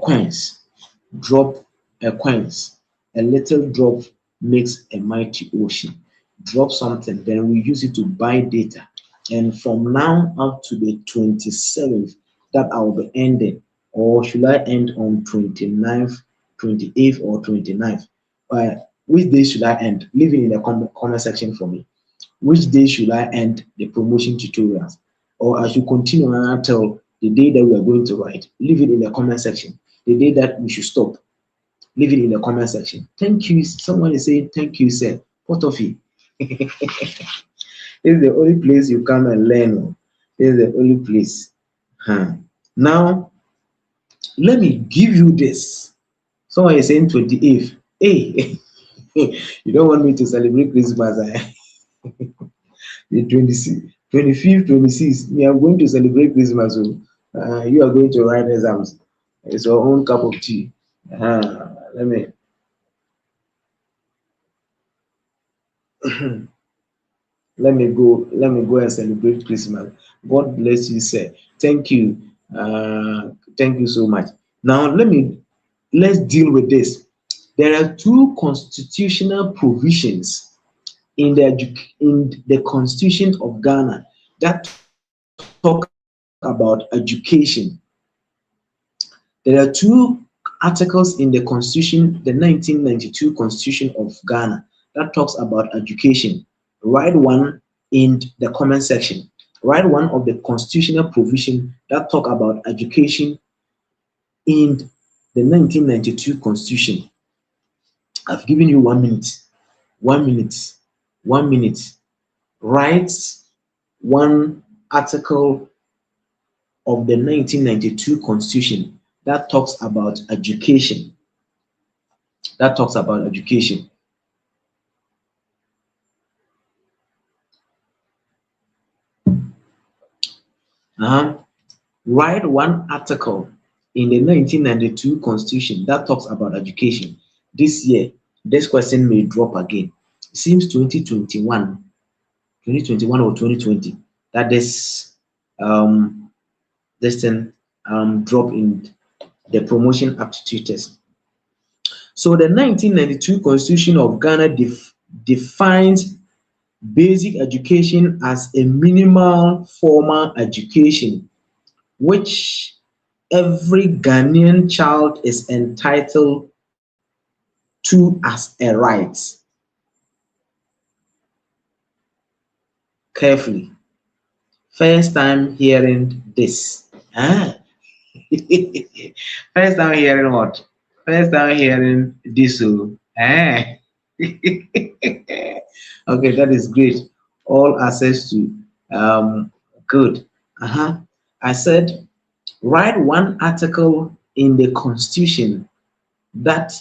coins. Drop a coins. A little drop makes a mighty ocean. Drop something, then we use it to buy data. And from now up to the 27th, that I will be ending, or should I end on 29th, 28th, or 29th? Which day should I end? Leave it in the comment section for me. Which day should I end the promotion tutorials? Or I should continue until the day that we are going to write? Leave it in the comment section. The day that we should stop, leave it in the comment section. Thank you. Someone is saying, thank you, sir. What of it? This is the only place you come and learn. This is the only place. Now, let me give you this. Someone is saying 28th. Hey, you don't want me to celebrate Christmas. The 26th, 25th, 26th. Me, I'm going to celebrate Christmas. So, you are going to write exams. It's your own cup of tea. Let me let me go and celebrate Christmas. God bless you, sir. Thank you. Thank you so much. Now let's deal with this. There are two constitutional provisions in the Constitution of Ghana that talk about education. There are two articles in the Constitution, the 1992 Constitution of Ghana, that talks about education. Write one in the comment section. Write one of the constitutional provision that talk about education in the 1992 Constitution. I've given you 1 minute. 1 minute. 1 minute. Write one article of the 1992 Constitution that talks about education. That talks about education. Write one article in the 1992 Constitution that talks about education. This year, this question may drop again. It seems 2021 or 2020 that this thing drop in the promotion aptitude test. So the 1992 Constitution of Ghana defines basic education as a minimal formal education which every Ghanaian child is entitled to as a right. Carefully. First time hearing this. First time hearing what? First time hearing this. Okay, that is great. All access to good. I said write one article in the Constitution that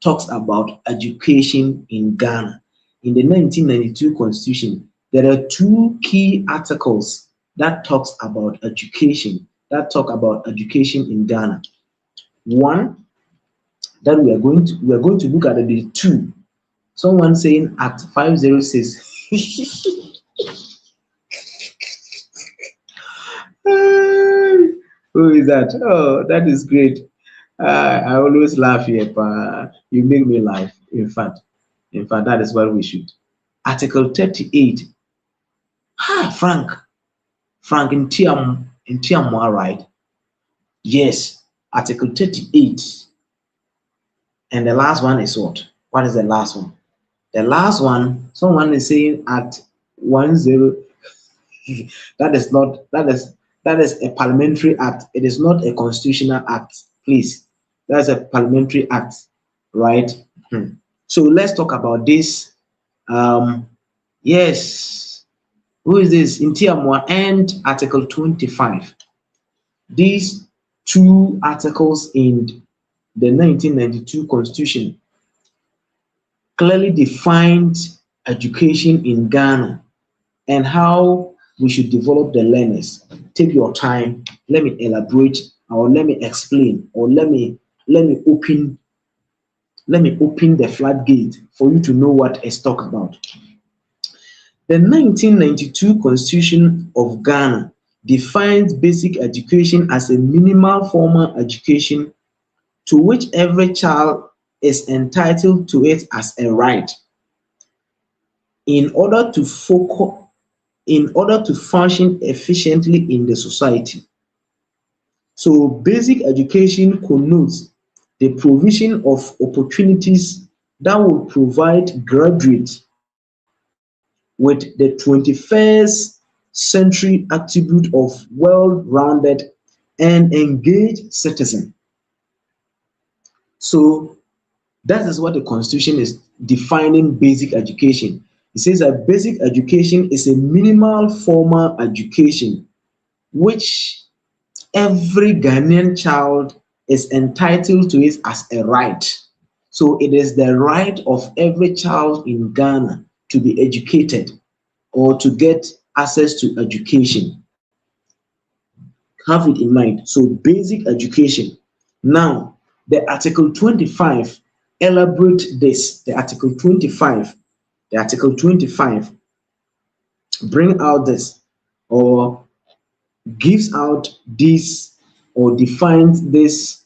talks about education in Ghana. In the 1992 Constitution, there are two key articles that talks about education, that talk about education in Ghana. One that we are going to look at the two. Someone saying Act 506. Who is that? Oh, that is great. I always laugh here, but you make me laugh. In fact, that is what we should. Article 38. Hi, Frank in Tiamwa, right? Yes, Article 38. And the last one is what? What is the last one? The last one, someone is saying Act 10. That is not, that is a parliamentary act. It is not a constitutional act. Please. That's a parliamentary act, right? So let's talk about this. Yes. Who is this? In Tiamwa and Article 25. These two articles in the 1992 Constitution clearly defined education in Ghana and how we should develop the learners. Take your time. Let me elaborate, or let me explain, or open let me open the floodgate for you to know what is talked about. The 1992 Constitution of Ghana defines basic education as a minimal formal education to which every child is entitled to it as a right in order to function efficiently in the society. So basic education connotes the provision of opportunities that will provide graduates with the 21st century attribute of well-rounded and engaged citizen. So that is what the Constitution is defining basic education. It says that basic education is a minimal formal education which every Ghanaian child is entitled to it as a right. So it is the right of every child in Ghana to be educated or to get access to education. Have it in mind. So basic education. Now, the Article 25 elaborate this. The Article 25 bring out this, or gives out this, or defines this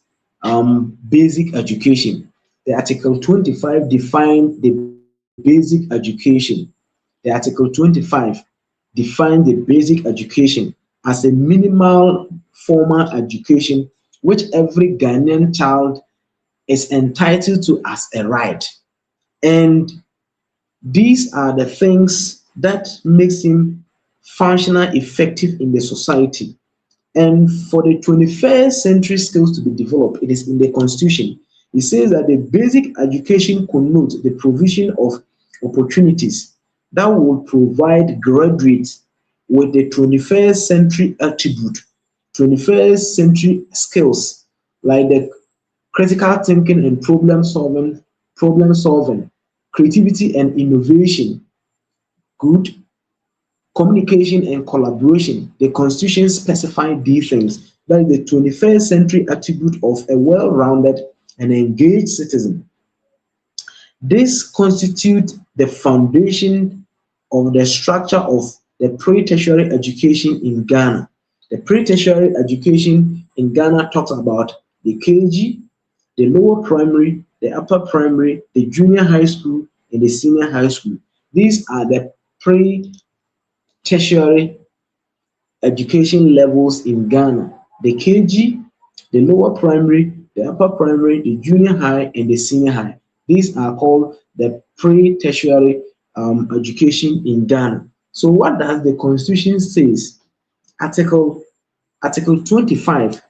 basic education. The Article 25 defines the basic education. The Article 25 defines the basic education as a minimal formal education which every Ghanaian child is entitled to as a right. And these are the things that makes him functional, effective in the society. And for the 21st century skills to be developed, it is in the Constitution. It says that the basic education connotes the provision of opportunities that will provide graduates with the 21st century attribute, 21st century skills, like the critical thinking and problem solving, creativity and innovation, good communication and collaboration. The Constitution specifies these things. That is the 21st century attribute of a well-rounded and engaged citizen. This constitutes the foundation of the structure of the pre-tertiary education in Ghana. The pre-tertiary education in Ghana talks about the KG, the lower primary, the upper primary, the junior high school, and the senior high school. These are the pre-tertiary education levels in Ghana. The KG, the lower primary, the upper primary, the junior high, and the senior high. These are called the pre-tertiary education in Ghana. So what does the Constitution says? Article 25,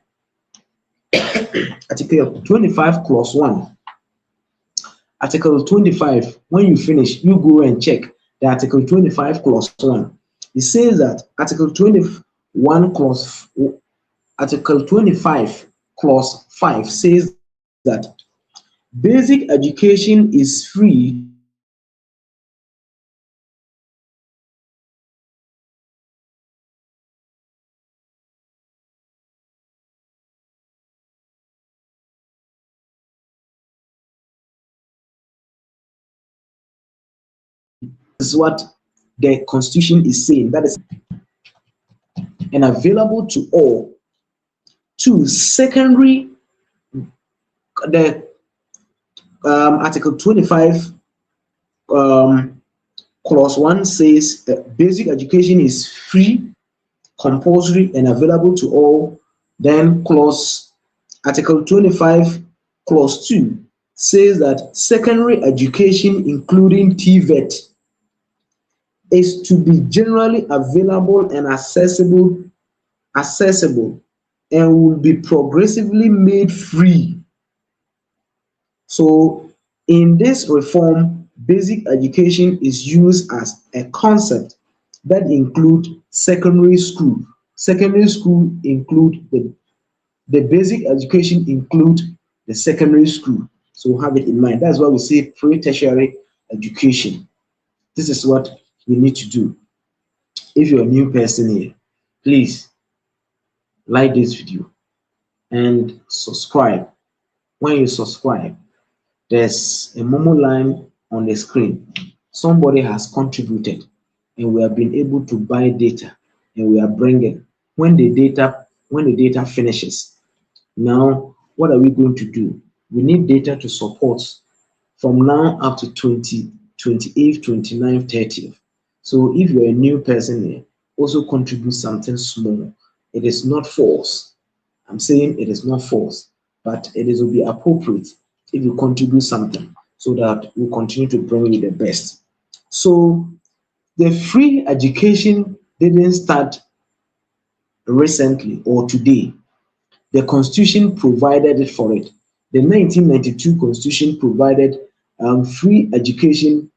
Article 25 clause 1. Article 25, when you finish, you go and check the Article 25 clause 1. It says that Article 25 clause 5 says that the Basic education is free to all. This is what the Constitution is saying. That is, and available to all. Two, secondary, the Article 25, um, Clause 1 says that basic education is free, compulsory, and available to all. Then Article 25, Clause 2 says that secondary education, including TVET, is to be generally available and accessible, and will be progressively made free. So in this reform, basic education is used as a concept that include secondary school. Secondary school include the basic education include the secondary school. So have it in mind. That's why we say pre-tertiary education. This is what we need to do. If you're a new person here, please like this video and subscribe. When you subscribe, there's a Momo line on the screen. Somebody has contributed and we have been able to buy data, and we are bringing when the data finishes. Now, what are we going to do? We need data to support from now up to 20, 28, 29, 30th. So if you're a new person here, also contribute something small. It is not false. I'm saying it is not false, but will be appropriate if you contribute something so that we continue to bring you the best. So the free education didn't start recently or today. The Constitution provided it for it. The 1992 Constitution provided free education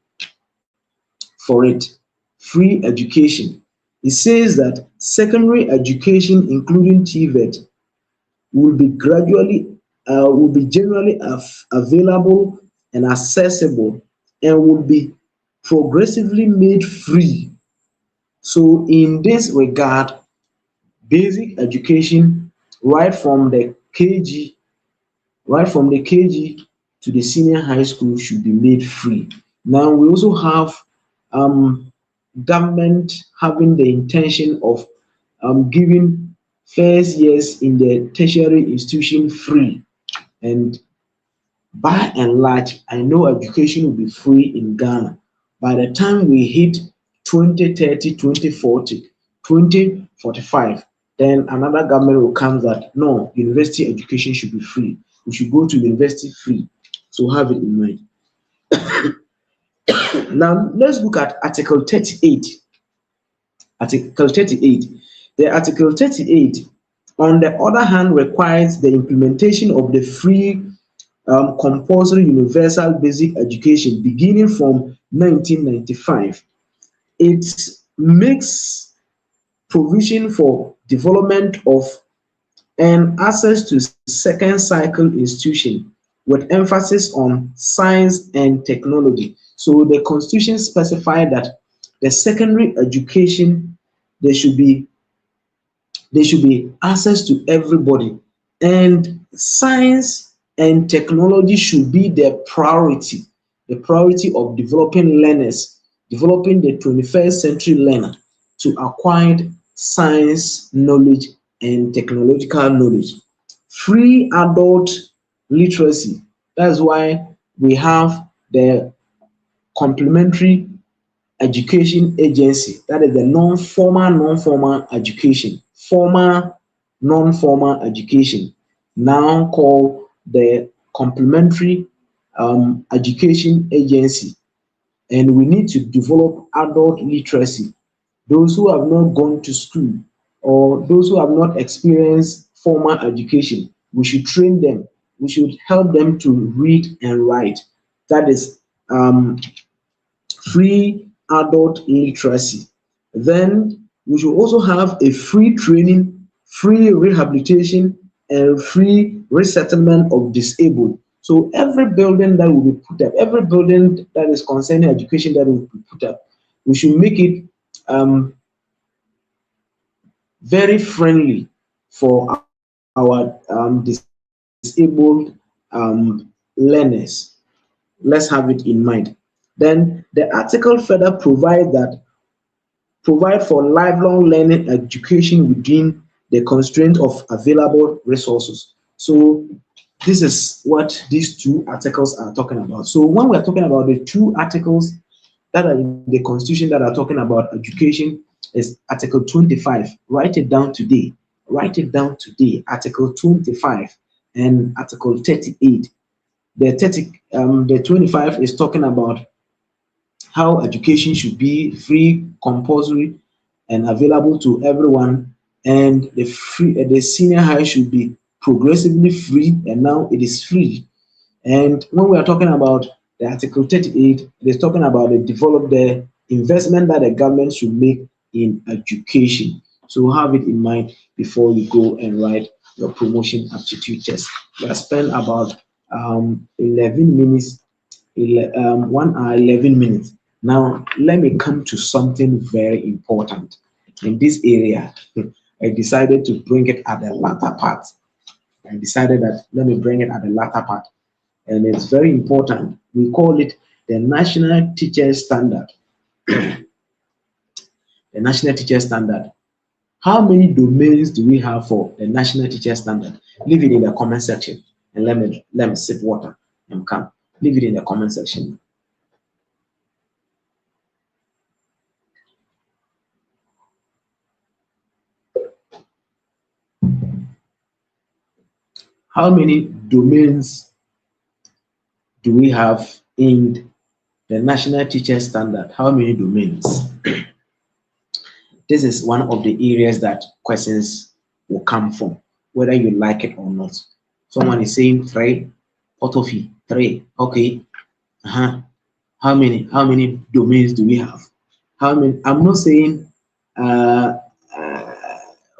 for it. Free education. It says that secondary education, including TVET, will be generally available and accessible, and will be progressively made free. So in this regard, basic education right from the KG to the senior high school should be made free. Now we also have government having the intention of giving first years in the tertiary institution free, and by and large, I know education will be free in Ghana. By the time we hit 2030, 2040, 2045, then another government will come that no, university education should be free. We should go to university free. So have it in mind. Now let's look at Article 38. Article 38. The Article 38, on the other hand, requires the implementation of the free compulsory universal basic education beginning from 1995. It makes provision for development of and access to second cycle institution with emphasis on science and technology. So the Constitution specified that the secondary education, there should be access to everybody, and science and technology should be the priority of developing learners, developing the 21st century learner to acquire science knowledge and technological knowledge. Free adult literacy, that's why we have the complementary education agency, that is the non-formal education, formal non-formal education, now called the complementary education agency. And we need to develop adult literacy. Those who have not gone to school or those who have not experienced formal education, we should train them. We should help them to read and write. That is free adult literacy. Then we should also have a free training, free rehabilitation, and free resettlement of disabled. So every building that will be put up, every building that is concerning education that will be put up, we should make it very friendly for our disabled learners. Let's have it in mind. Then the article further provide for lifelong learning education within the constraint of available resources. So this is what these two articles are talking about. So when we're talking about the two articles that are in the Constitution that are talking about education, is Article 25. Write it down today. Write it down today. Article 25 and Article 38. The 25 is talking about how education should be free, compulsory, and available to everyone. And the senior high should be progressively free, and now it is free. And when we are talking about the Article 38, it is talking about the investment that the government should make in education. So have it in mind before you go and write your promotion aptitude test. We have spent about 11 minutes, 1 hour, 11 minutes. Now, let me come to something very important. In this area, I decided to bring it at the latter part. I decided that let me bring it at the latter part. And it's very important. We call it the National Teacher Standard. The National Teacher Standard. How many domains do we have for the National Teacher Standard? Leave it in the comment section and let me sip water and come. Leave it in the comment section. How many domains do we have in the National Teacher Standard? How many domains? This is one of the areas that questions will come from, whether you like it or not. Someone is saying three, autophy, three. Okay. How many domains do we have? How many? I'm not saying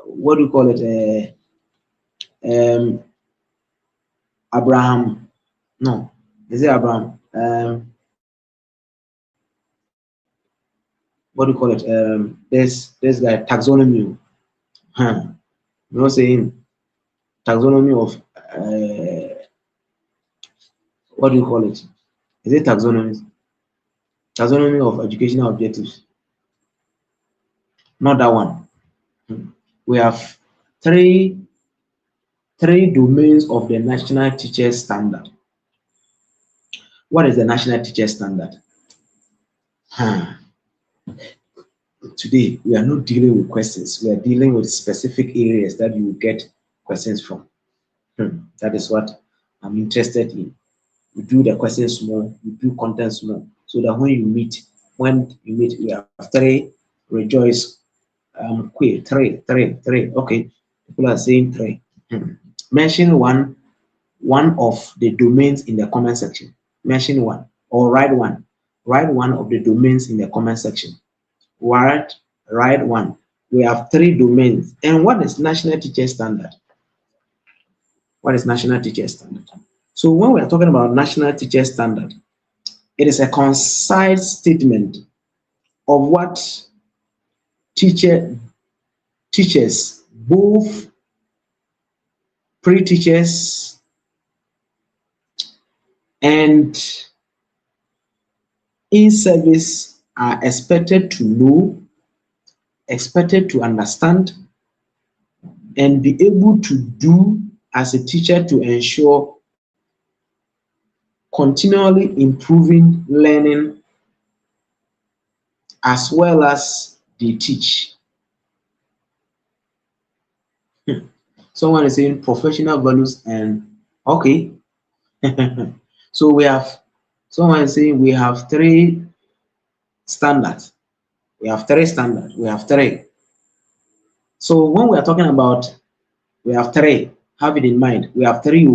what do you call it? Abraham. No, is it Abraham? What do you call it? This guy taxonomy. I'm not saying taxonomy of what do you call it? Is it taxonomy? Taxonomy of educational objectives. Not that one. We have three domains of the National Teacher Standard. What is the National Teacher Standard? Today, we are not dealing with questions. We are dealing with specific areas that you will get questions from. That is what I'm interested in. We do the questions more, we do contents more, so that when you meet, we have three. Rejoice, queer, three. Okay, people are saying three. Mention one of the domains in the comment section. Mention one or write one. Write one of the domains in the comment section. Write one. We have three domains. And what is National Teacher Standard? What is National Teacher Standard? So when we are talking about National Teacher Standard, it is a concise statement of what teachers, both pre-teachers and in-service, are expected to know, expected to understand, and be able to do as a teacher to ensure continually improving learning as well as they teach. Someone is saying professional values and okay. So we have someone is saying we have three standards. We have three standards. We have three. So when we are talking about we have three, have it in mind. We have three.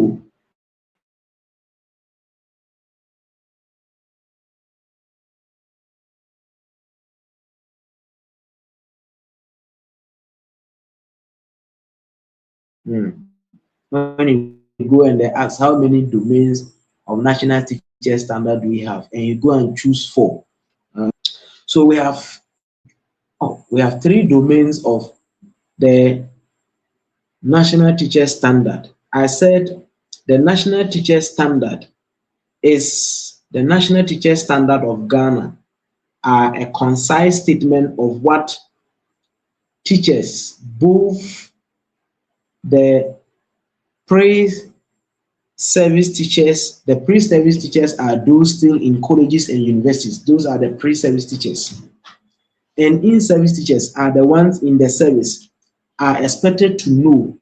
When you go and they ask how many domains of national teacher standard do we have? And you go and choose 4. So we have 3 domains of the national teacher standard. I said the national teacher standard is the national teacher standard of Ghana are a concise statement of what teachers, both the pre-service teachers, the pre-service teachers are those still in colleges and universities. Those are the pre-service teachers. And in-service teachers are the ones in the service, are expected to know,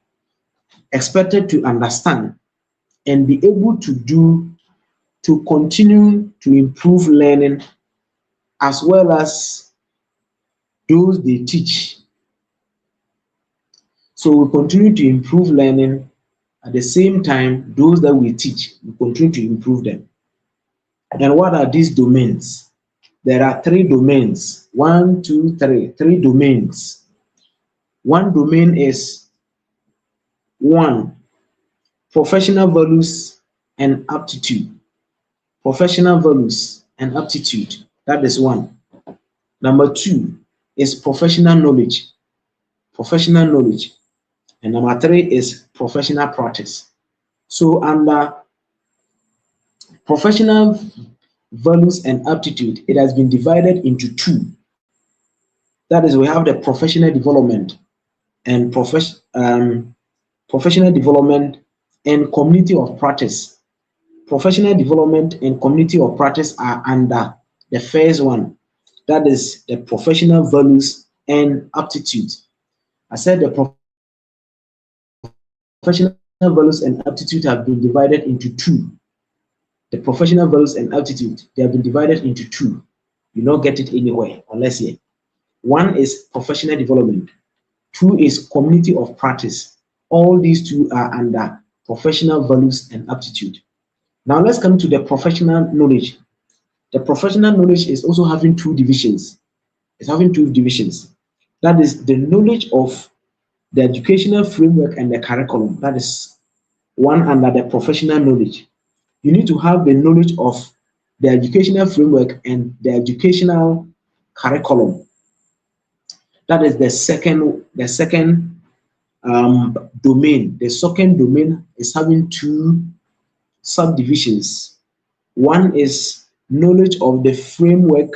expected to understand, and be able to do, to continue to improve learning, as well as those they teach. So we continue to improve learning. At the same time, those that we teach, we continue to improve them. And what are these domains? There are 3 domains. 1, 2, 3. 3 domains. One domain is 1, professional values and aptitude. Professional values and aptitude. That is 1. Number 2 is professional knowledge. Professional knowledge. And number 3 is professional practice. So under professional values and aptitude, it has been divided into 2. That is, we have the professional development and professional development and community of practice. Professional development and community of practice are under the first one. That is the professional values and aptitude. I said the professional values and aptitude have been divided into 2. The professional values and aptitude, they have been divided into 2. You don't get it anywhere unless here. 1 is professional development. 2 is community of practice. All these 2 are under professional values and aptitude. Now let's come to the professional knowledge. The professional knowledge is also having 2 divisions. It's having 2 divisions. That is the knowledge of the educational framework and the curriculum. That is one under the professional knowledge. You need to have the knowledge of the educational framework and the educational curriculum. That is the second domain. The second domain is having 2 subdivisions. One is knowledge of the framework,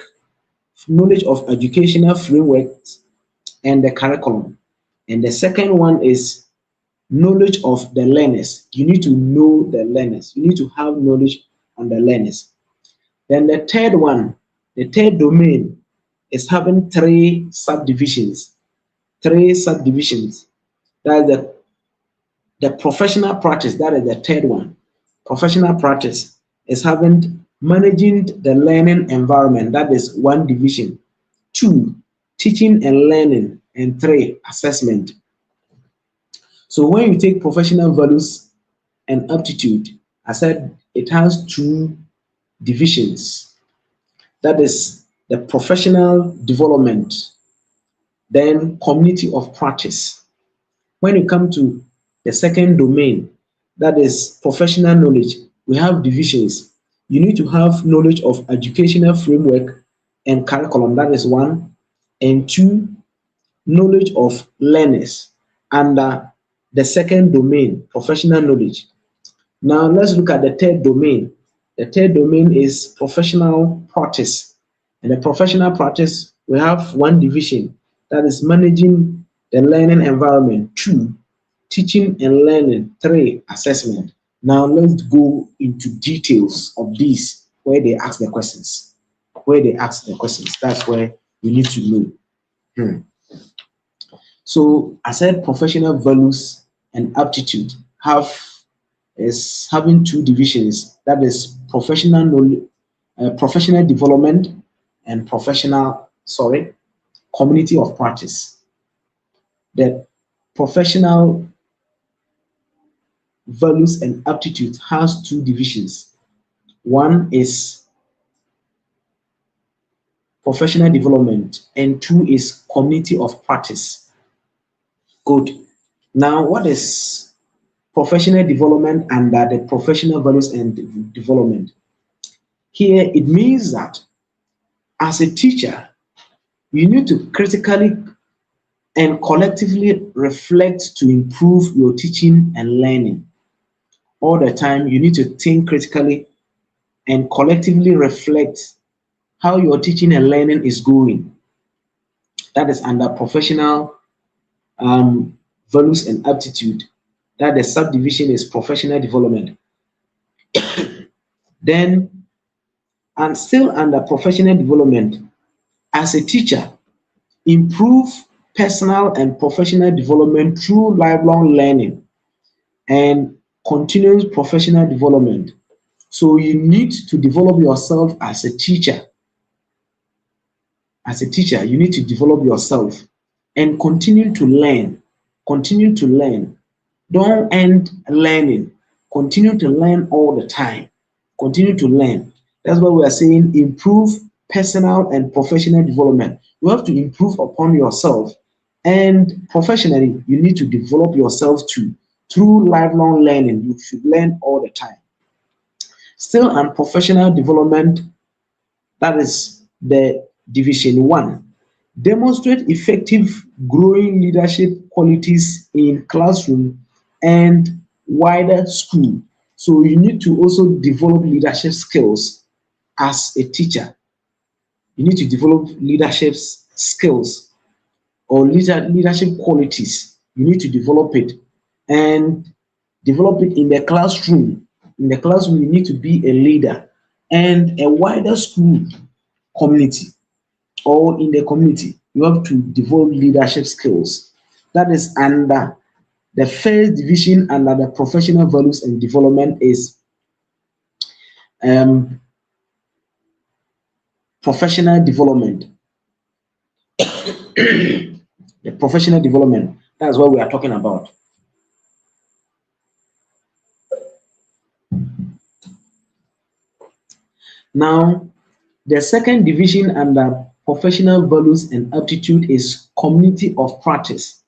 knowledge of educational frameworks and the curriculum. And the second one is knowledge of the learners. You need to know the learners. You need to have knowledge on the learners. Then the third one, the third domain is having 3 subdivisions. 3 subdivisions. That is the professional practice. That is the third one. Professional practice is having managing the learning environment. That is 1 division. 2, teaching and learning. And 3, assessment. So when you take professional values and aptitude, I said it has 2 divisions. That is the professional development, then community of practice. When you come to the second domain, that is professional knowledge, we have divisions. You need to have knowledge of educational framework and curriculum. That is 1. And 2, knowledge of learners under the second domain, professional knowledge. Now let's look at the third domain. The third domain is professional practice. And the professional practice, we have 1 division, that is managing the learning environment. 2, teaching and learning. 3, assessment. Now let's go into details of these, where they ask the questions. Where they ask the questions, that's where you need to know. So I said professional values and aptitude is having 2 divisions. That is professional knowledge, professional development, and community of practice. The professional values and aptitude has 2 divisions. 1 is professional development, and 2 is community of practice. Good. Now, what is professional development under the professional values and development. Here it means that as a teacher, you need to critically and collectively reflect to improve your teaching and learning. All the time, you need to think critically and collectively reflect how your teaching and learning is going. That is under professional values and aptitude. That the subdivision is professional development. Then, and still under professional development, as a teacher, improve personal and professional development through lifelong learning and continuous professional development. So you need to develop yourself as a teacher. As a teacher, you need to develop yourself and continue to learn. Continue to learn. Don't end learning. Continue to learn all the time. Continue to learn. That's why we are saying improve personal and professional development. You have to improve upon yourself, and professionally, you need to develop yourself too. Through lifelong learning, you should learn all the time. Still, on professional development, that is the division one. Demonstrate effective growing leadership qualities in classroom and wider school. So you need to also develop leadership skills as a teacher. You need to develop leadership skills or leadership qualities. You need to develop it and develop it in the classroom. In the classroom, you need to be a leader and a wider school community or in the community. You have to develop leadership skills. That is under the first division under the professional values and development is professional development. The professional development, that's what we are talking about. Now, the second division under professional values and aptitude is community of practice.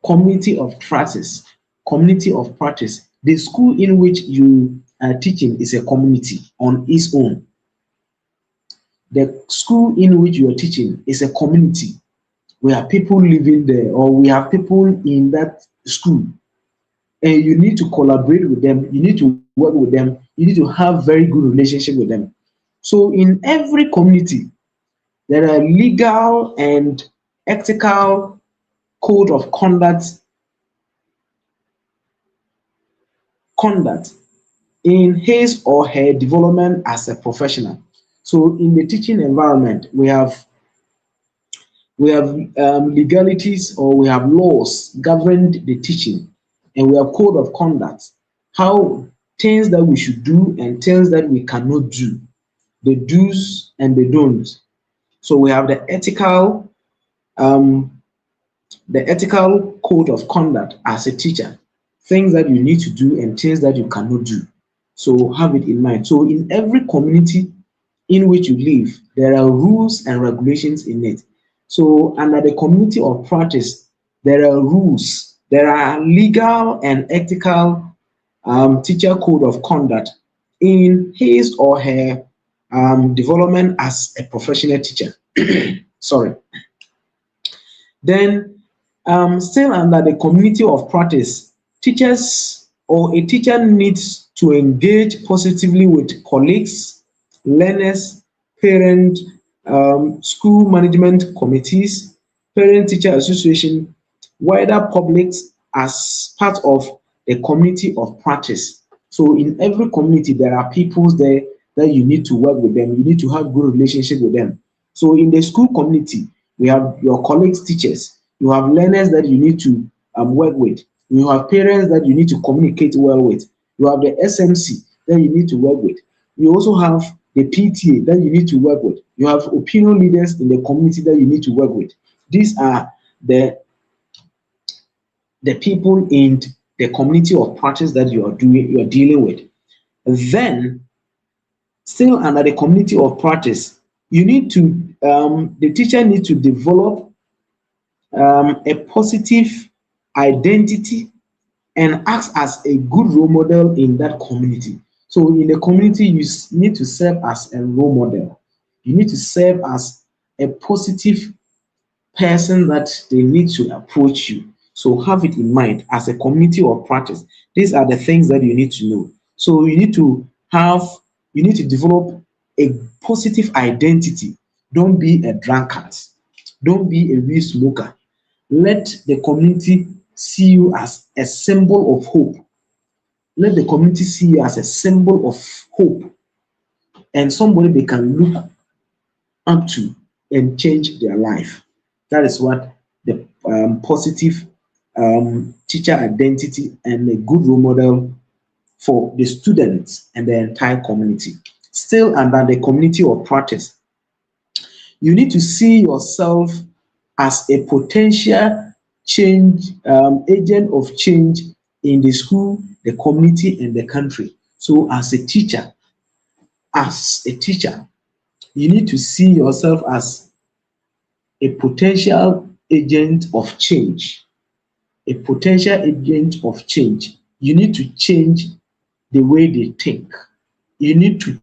Community of practice. Community of practice. The school in which you are teaching is a community on its own. The school in which you are teaching is a community. We have people living there, or we have people in that school, and you need to collaborate with them. You need to work with them. You need to have very good relationship with them. So in every community, there are legal and ethical code of conduct in his or her development as a professional. So in the teaching environment, we have legalities, or we have laws governing the teaching, and we have code of conduct, how things that we should do and things that we cannot do, the do's and the don'ts. So we have the ethical code of conduct as a teacher, things that you need to do and things that you cannot do. So have it in mind. So in every community in which you live, there are rules and regulations in it. So under the community of practice, there are rules, there are legal and ethical teacher code of conduct in his or her development as a professional teacher. Sorry. Then still under the community of practice, teachers or a teacher needs to engage positively with colleagues, learners, parents, school management committees, parent-teacher association, wider publics as part of a community of practice. So in every community, there are people there that you need to work with them. You need to have good relationship with them. So in the school community, we have your colleagues, teachers. You have learners that you need to work with. You have parents that you need to communicate well with. You have the SMC that you need to work with. You also have the PTA that you need to work with. You have opinion leaders in the community that you need to work with. These are the people in the community of practice that you are dealing with. Then, still under the community of practice, you need to the teacher needs to develop a positive identity and acts as a good role model in that community. So in the community, you need to serve as a role model. You need to serve as a positive person that they need to approach you. So have it in mind as a community or practice. These are the things that you need to know. So you need to develop a positive identity. Don't be a drunkard. Don't be a weed smoker. Let the community see you as a symbol of hope. Let the community see you as a symbol of hope and somebody they can look up to and change their life. That is what the positive teacher identity and a good role model for the students and the entire community. Still under the community or practice, you need to see yourself as a potential change agent of change in the school, the community, and the country. So as a teacher, you need to see yourself as a potential agent of change. A potential agent of change. You need to change the way they think. You need to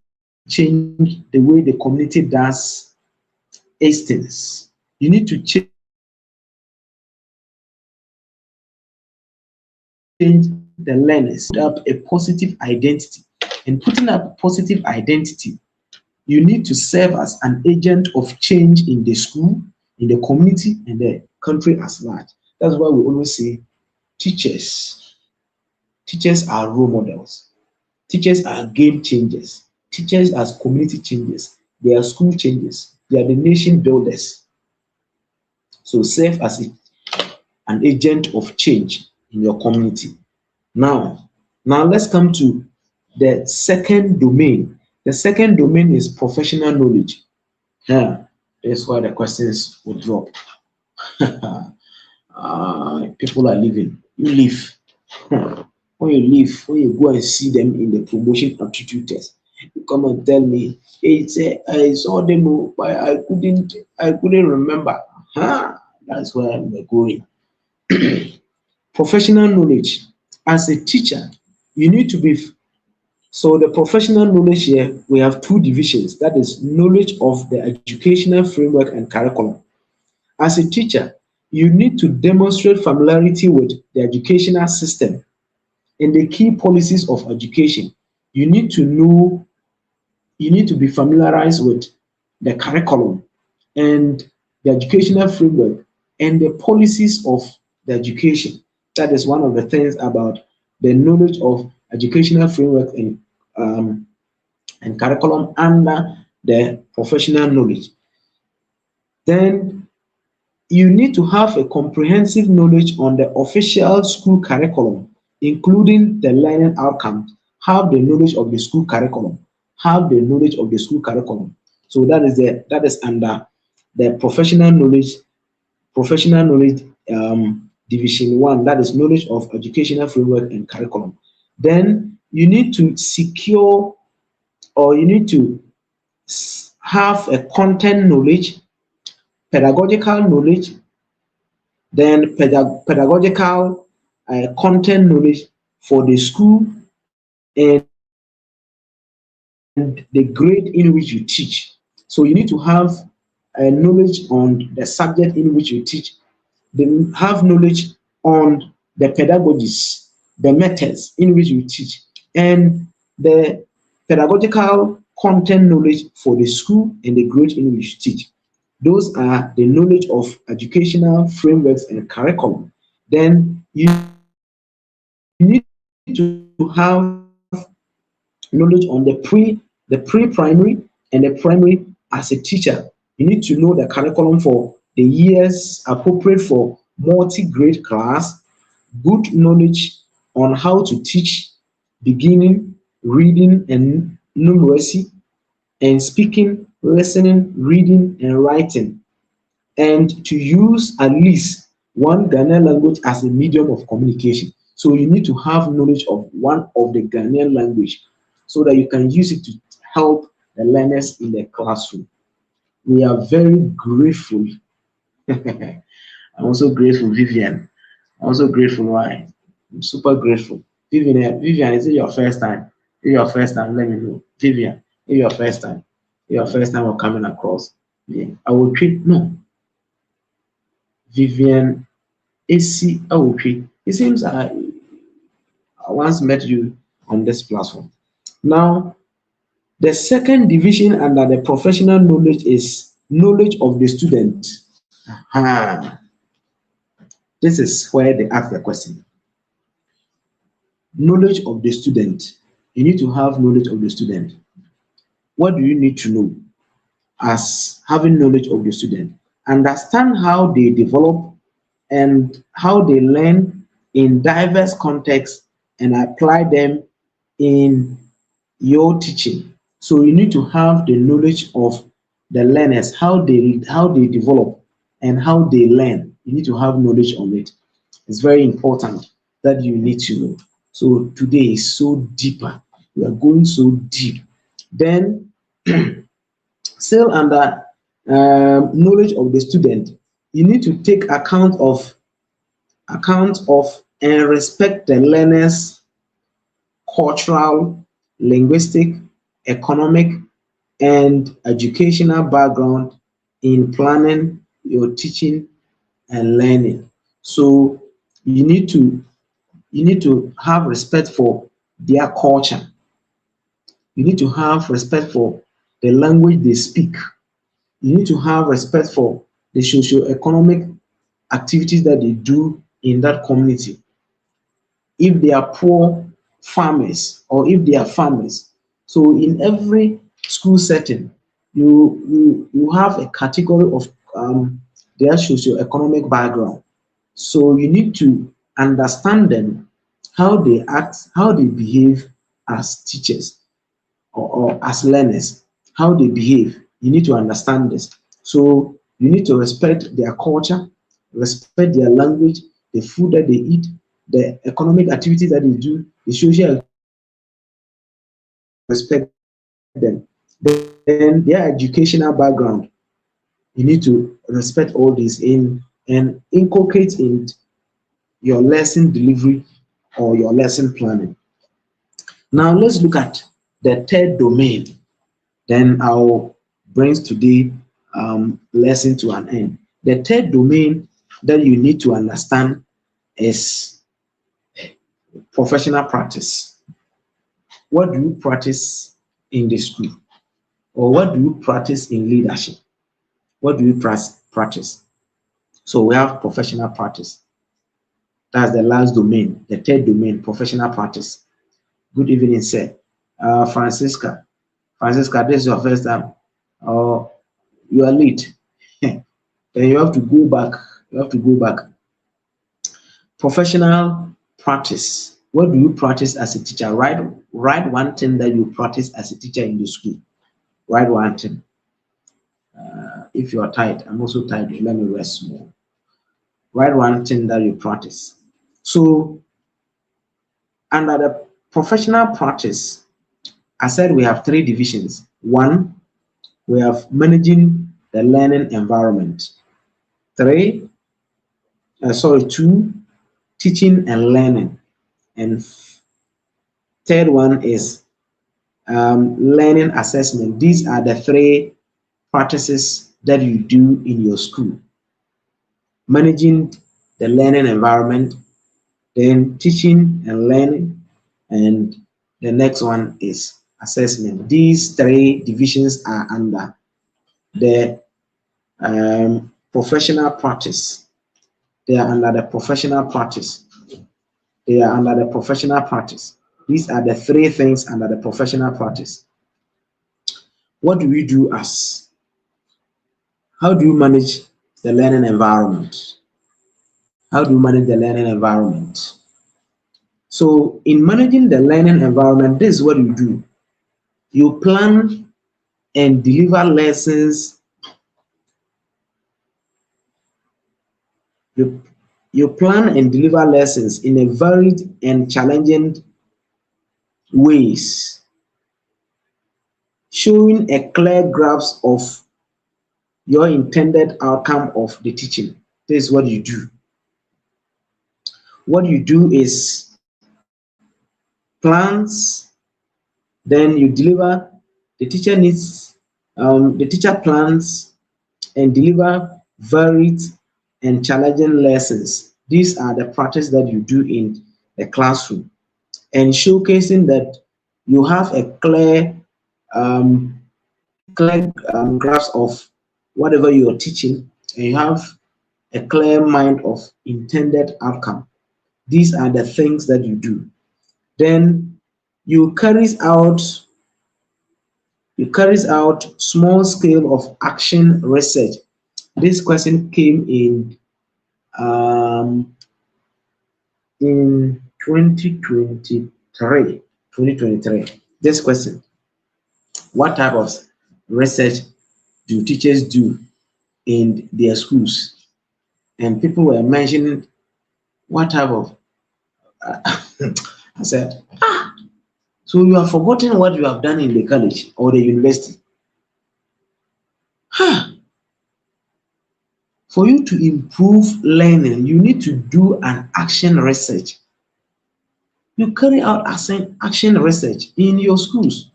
change the way the community does its things. You need to change the learners, put up a positive identity. And putting up a positive identity, you need to serve as an agent of change in the school, in the community, and the country as large. That's why we always say teachers. Teachers are role models. Teachers are game changers. Teachers are community changers. They are school changers. They are the nation builders. So serve as an agent of change in your community. Now let's come to the second domain. The second domain is professional knowledge. Yeah, that's why the questions will drop. People are leaving. You leave. When you leave, when you go and see them in the promotion aptitude test, you come and tell me, hey, say, I saw them, but I couldn't remember. Huh? That's where we're going. Professional knowledge. As a teacher, you need to be. So the professional knowledge here, we have two divisions. That is knowledge of the educational framework and curriculum. As a teacher, you need to demonstrate familiarity with the educational system and the key policies of education. You need to know, you need to be familiarized with the curriculum and the educational framework and the policies of the education. That is one of the things about the knowledge of educational framework and curriculum under the professional knowledge. Then you need to have a comprehensive knowledge on the official school curriculum, including the learning outcomes. Have the knowledge of the school curriculum. Have the knowledge of the school curriculum. So that is under the professional knowledge division one. That is knowledge of educational framework and curriculum. Then you need to secure, or you need to have a content knowledge, pedagogical knowledge, then pedagogical content knowledge for the school and the grade in which you teach. So you need to have knowledge on the subject in which you teach. Then have knowledge on the pedagogies, the methods in which you teach, and the pedagogical content knowledge for the school and the grade in which you teach. Those are the knowledge of educational frameworks and curriculum. Then you need to have knowledge on the pre-primary and the primary. As a teacher, you need to know the curriculum for the years appropriate for multi-grade class, good knowledge on how to teach beginning, reading and numeracy, and speaking, listening, reading and writing, and to use at least one Ghanaian language as a medium of communication. So you need to have knowledge of one of the Ghanaian language so that you can use it to help the learners in the classroom. We are very grateful. I'm also grateful, Vivian. I'm also grateful. Why? I'm super grateful. Vivian, is it your first time? If your first time, let me know. Vivian, if your first time, if your first time of coming across, yeah, I will treat no. Vivian AC, I will treat. It seems I once met you on this platform. Now, the second division under the professional knowledge is knowledge of the student. Ah, this is where they ask the question. Knowledge of the student. You need to have knowledge of the student. What do you need to know as having knowledge of the student? Understand how they develop and how they learn in diverse contexts and apply them in your teaching. So you need to have the knowledge of the learners, how they develop and how they learn. You need to have knowledge of it. It's very important that you need to know. So today is so deeper. We are going so deep. Then still under knowledge of the student, you need to take account of and respect the learner's cultural, linguistic, economic, and educational background in planning your teaching and learning. So you need to have respect for their culture. You need to have respect for the language they speak. You need to have respect for the socio-economic activities that they do in that community. If they are poor farmers or if they are farmers. So in every school setting, you have a category of their socio-economic background. So you need to understand them, how they act, how they behave as teachers or as learners, how they behave. You need to understand this. So you need to respect their culture, respect their language, the food that they eat, the economic activities that they do, the social respect them. Then their educational background, you need to respect all this in and inculcate in your lesson delivery or your lesson planning. Now let's look at the third domain. Then I'll bring today lesson to an end. The third domain that you need to understand is professional practice. What do you practice in the school? Or what do you practice in leadership? What do you practice? So we have professional practice. That's the last domain, the third domain, professional practice. Good evening, sir. Francisca. Francisca, this is your first time. Oh, you are late. Then you have to go back. You have to go back. Professional practice. What do you practice as a teacher? Write one thing that you practice as a teacher in the school. Write one thing. If you are tired, I'm also tired. Let me rest more. Write one thing that you practice. So under the professional practice, I said we have three divisions. One, we have managing the learning environment. Two, teaching and learning. And third one is learning assessment. These are the three practices that you do in your school. Managing the learning environment, then teaching and learning, and the next one is assessment. These three divisions are under the professional practice. They are under the professional practice. They are under the professional practice. These are the three things under the professional practice. What do we do as? How do you manage the learning environment? How do you manage the learning environment? So in managing the learning environment, this is what you do. You plan and deliver lessons. You plan and deliver lessons in a varied and challenging ways, showing a clear grasp of your intended outcome of the teaching. This is what you do. What you do is plans, then you deliver. The teacher needs, the teacher plans and deliver varied and challenging lessons. These are the practice that you do in the classroom, and showcasing that you have a um, clear grasp of whatever you are teaching, and you have a clear mind of intended outcome. These are the things that you do. Then you carries out small scale of action research. This question came um, in 2023. 2023. This question: what type of research do teachers do in their schools? And people were mentioning what type of. I said, so you have forgotten what you have done in the college or the university. For you to improve learning, you need to do an action research. You carry out action research in your schools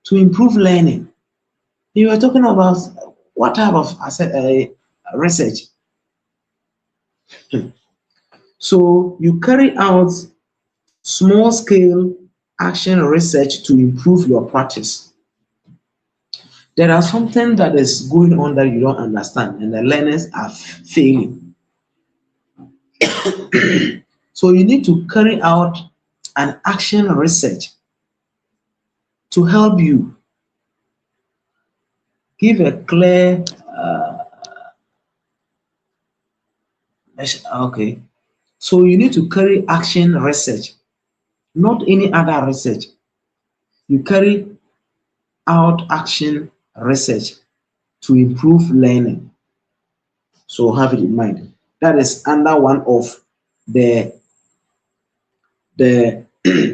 to improve learning. You were talking about what type of research. So you carry out small scale action research to improve your practice. There are something that is going on that you don't understand, and the learners are failing. So you need to carry out an action research to help you give a clear. Okay, so you need to carry action research, not any other research. You carry out action research to improve learning. So have it in mind. That is under one of the the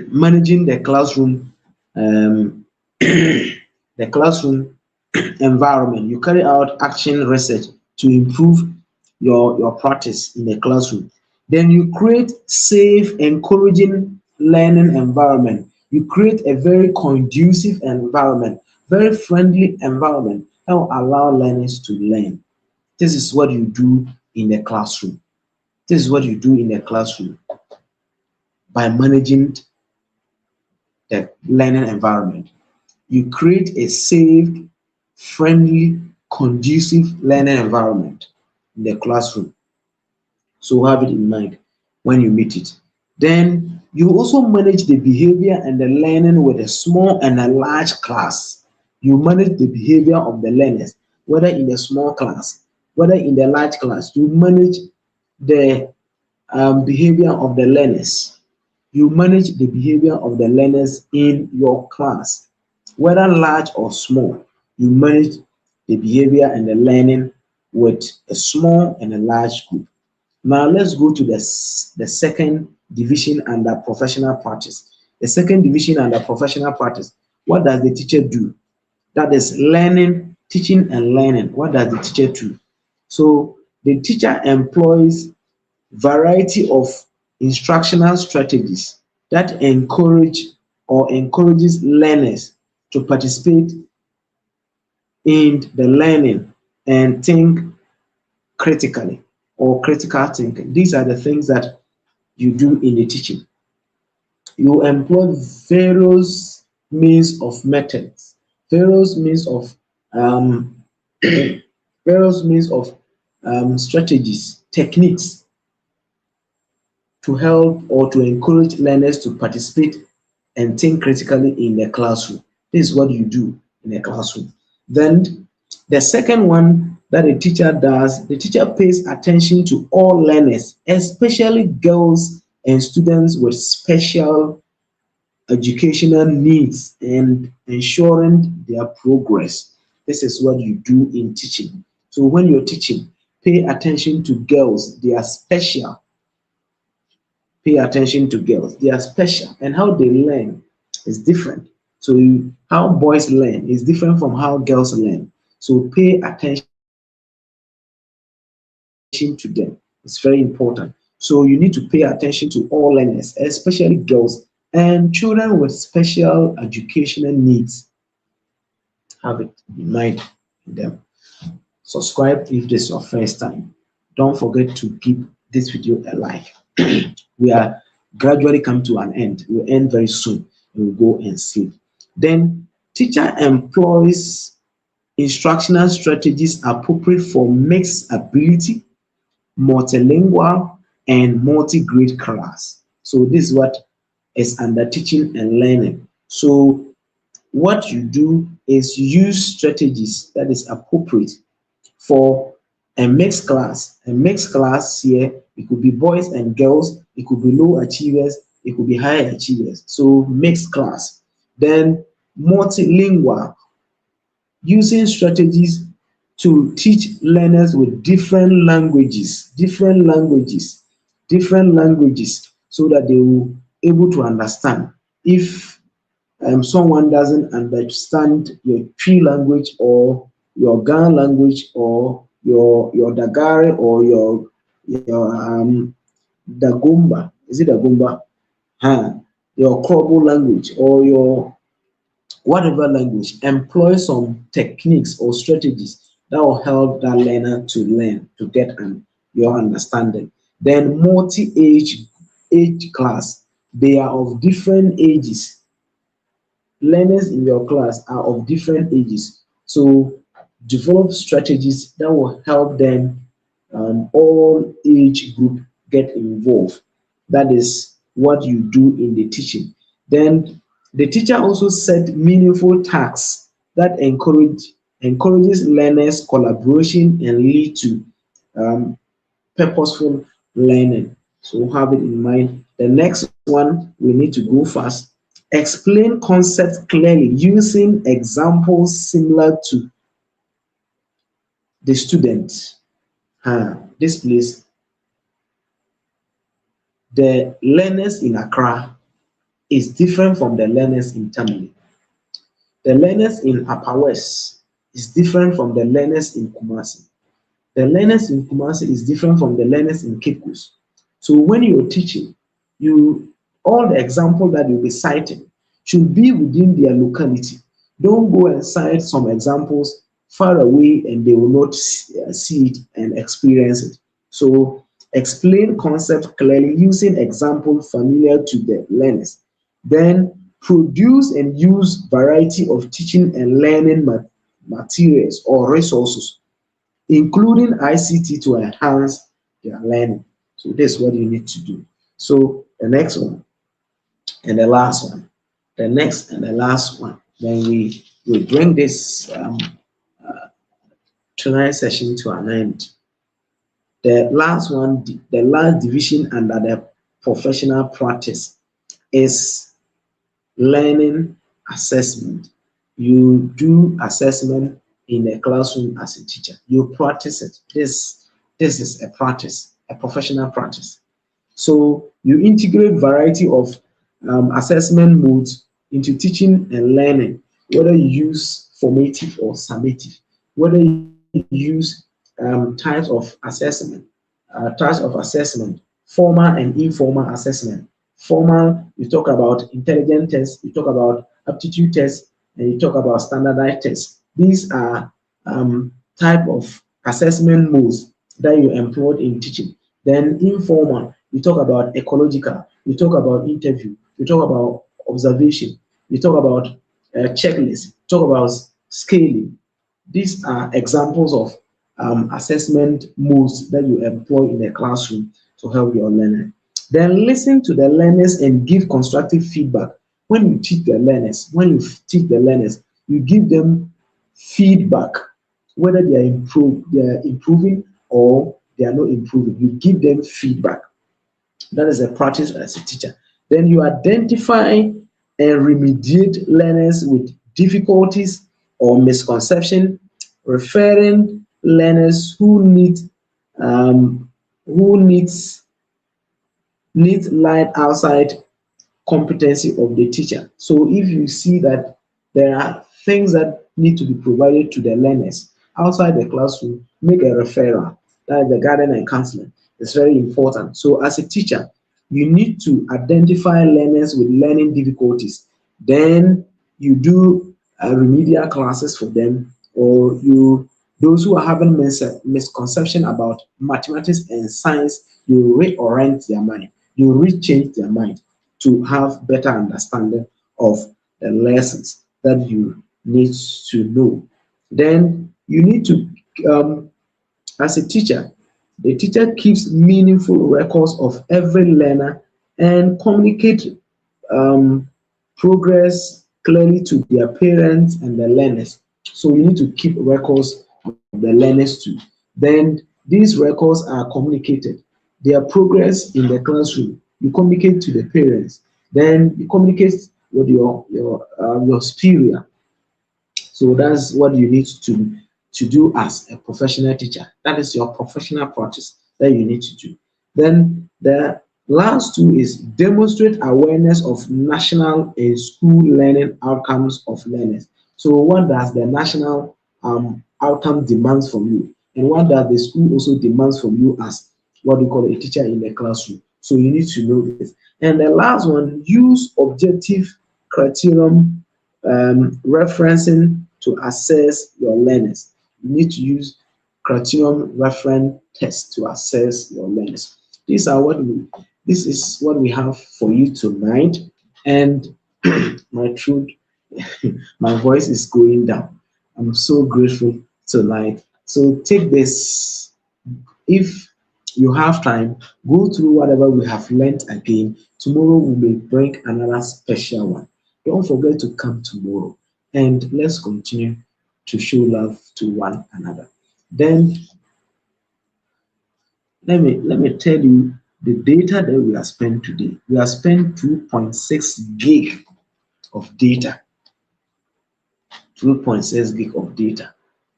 managing the classroom, the classroom environment. You carry out action research to improve your practice in the classroom. Then you create safe, encouraging learning environment. You create a very conducive environment, very friendly environment that will allow learners to learn. This is what you do in the classroom. This is what you do in the classroom by managing the learning environment. You create a safe, friendly, conducive learning environment in the classroom. So have it in mind when you meet it. Then you also manage the behavior and the learning with a small and a large class. You manage the behavior of the learners, whether in the small class, whether in the large class. You manage the behavior of the learners. You manage the behavior of the learners in your class, whether large or small. You manage the behavior and the learning with a small and a large group. Now let's go to the second division under professional practice. The second division under professional practice. What does the teacher do? That is learning, teaching and learning. What does the teacher do? So the teacher employs variety of instructional strategies that encourages learners to participate in the learning and think critically or critical thinking. These are the things that you do in the teaching. You employ various means of methods, various means of um, various means of strategies, techniques to help or to encourage learners to participate and think critically in the classroom. This is what you do in the classroom. Then the second one that a teacher does, the teacher pays attention to all learners, especially girls and students with special educational needs and ensuring their progress. This is what you do in teaching. So when you're teaching, pay attention to girls. They are special. Pay attention to girls. They are special, and how they learn is different. So how boys learn is different from how girls learn. So pay attention to them. It's very important. So you need to pay attention to all learners, especially girls and children with special educational needs. Have it in mind in them. Subscribe if this is your first time. Don't forget to give this video a like. We are gradually come to an end. We'll end very soon. We'll go and sleep. Then teacher employs instructional strategies appropriate for mixed ability, multilingual, and multi-grade class. So this is what is under teaching and learning. So what you do is use strategies that is appropriate for a mixed class. A mixed class here, it could be boys and girls, it could be low achievers, it could be high achievers. So mixed class. Then multilingual, using strategies to teach learners with different languages, so that they will able to understand. If someone doesn't understand your Tree language or your Gan language or your Dagare or your Dagomba, is it Dagomba? Huh? Your Krobo language or your whatever language, employ some techniques or strategies that will help that learner to learn, to get your understanding. Then age class, they are of different ages. Learners in your class are of different ages. So develop strategies that will help them, all age group get involved. That is what you do in the teaching. Then the teacher also set meaningful tasks that encourages learners collaboration and lead to um, purposeful learning. So have it in mind. The next one, we need to go fast. Explain concepts clearly using examples similar to the student. This place, the learners in Accra is different from the learners in Tamale. The learners in Upper West is different from the learners in Kumasi. The learners in Kumasi is different from the learners in Cape Coast. So when you're teaching, all the example that you'll be citing should be within their locality. Don't go and cite some examples far away and they will not see it and experience it. So explain concept clearly using example familiar to the learners. Then produce and use variety of teaching and learning materials or resources, including ICT, to enhance their learning. So this is what you need to do. So the next one and the last one, the next and the last one, then we bring this tonight's session to an end. The last one, the last division under the professional practice is learning assessment. You do assessment in a classroom as a teacher. You practice it. This is a practice, a professional practice. So you integrate variety of assessment modes into teaching and learning, whether you use formative or summative, whether you use types of assessment, formal and informal assessment. Formal, you talk about intelligence tests, you talk about aptitude tests, and you talk about standardized tests. These are type of assessment modes that you employ in teaching. Then informal, you talk about ecological, you talk about interview, you talk about observation, you talk about checklist, you talk about scaling. These are examples of assessment modes that you employ in a classroom to help your learner. Then listen to the learners and give constructive feedback. When you teach the learners, you give them feedback, whether they are improving or they are not improving. You give them feedback. That is a practice as a teacher. Then you identify and remediate learners with difficulties or misconception, referring learners who need light outside competency of the teacher. So if you see that there are things that need to be provided to the learners outside the classroom, make a referral. That is the guidance and counseling. It's very important. So as a teacher, you need to identify learners with learning difficulties. Then you do remedial classes for them, or you those who are having misconception about mathematics and science, you reorient their mind, you rechange their mind to have better understanding of the lessons that you need to know. Then you need to as a teacher, the teacher keeps meaningful records of every learner and communicate um, progress clearly to their parents and the learners. So you need to keep records of the learners too. Then these records are communicated. Their progress in the classroom, you communicate to the parents. Then you communicate with your superior. So that's what you need to do as a professional teacher. That is your professional practice that you need to do. Then the last two is demonstrate awareness of national and school learning outcomes of learners. So what does the national outcome demands from you, and what does the school also demands from you as what we call a teacher in the classroom. So you need to know this. And the last one, use objective criterion referencing to assess your learners. You need to use criterion reference test to assess your learners. These are what we this is what we have for you tonight. And my throat, my voice is going down. I'm so grateful tonight. So take this. If you have time, go through whatever we have learned again. Tomorrow we may bring another special one. Don't forget to come tomorrow, and let's continue to show love to one another. Then let me tell you the data that we have spent today. We have spent 2.6 gig of data, 2.6 gig of data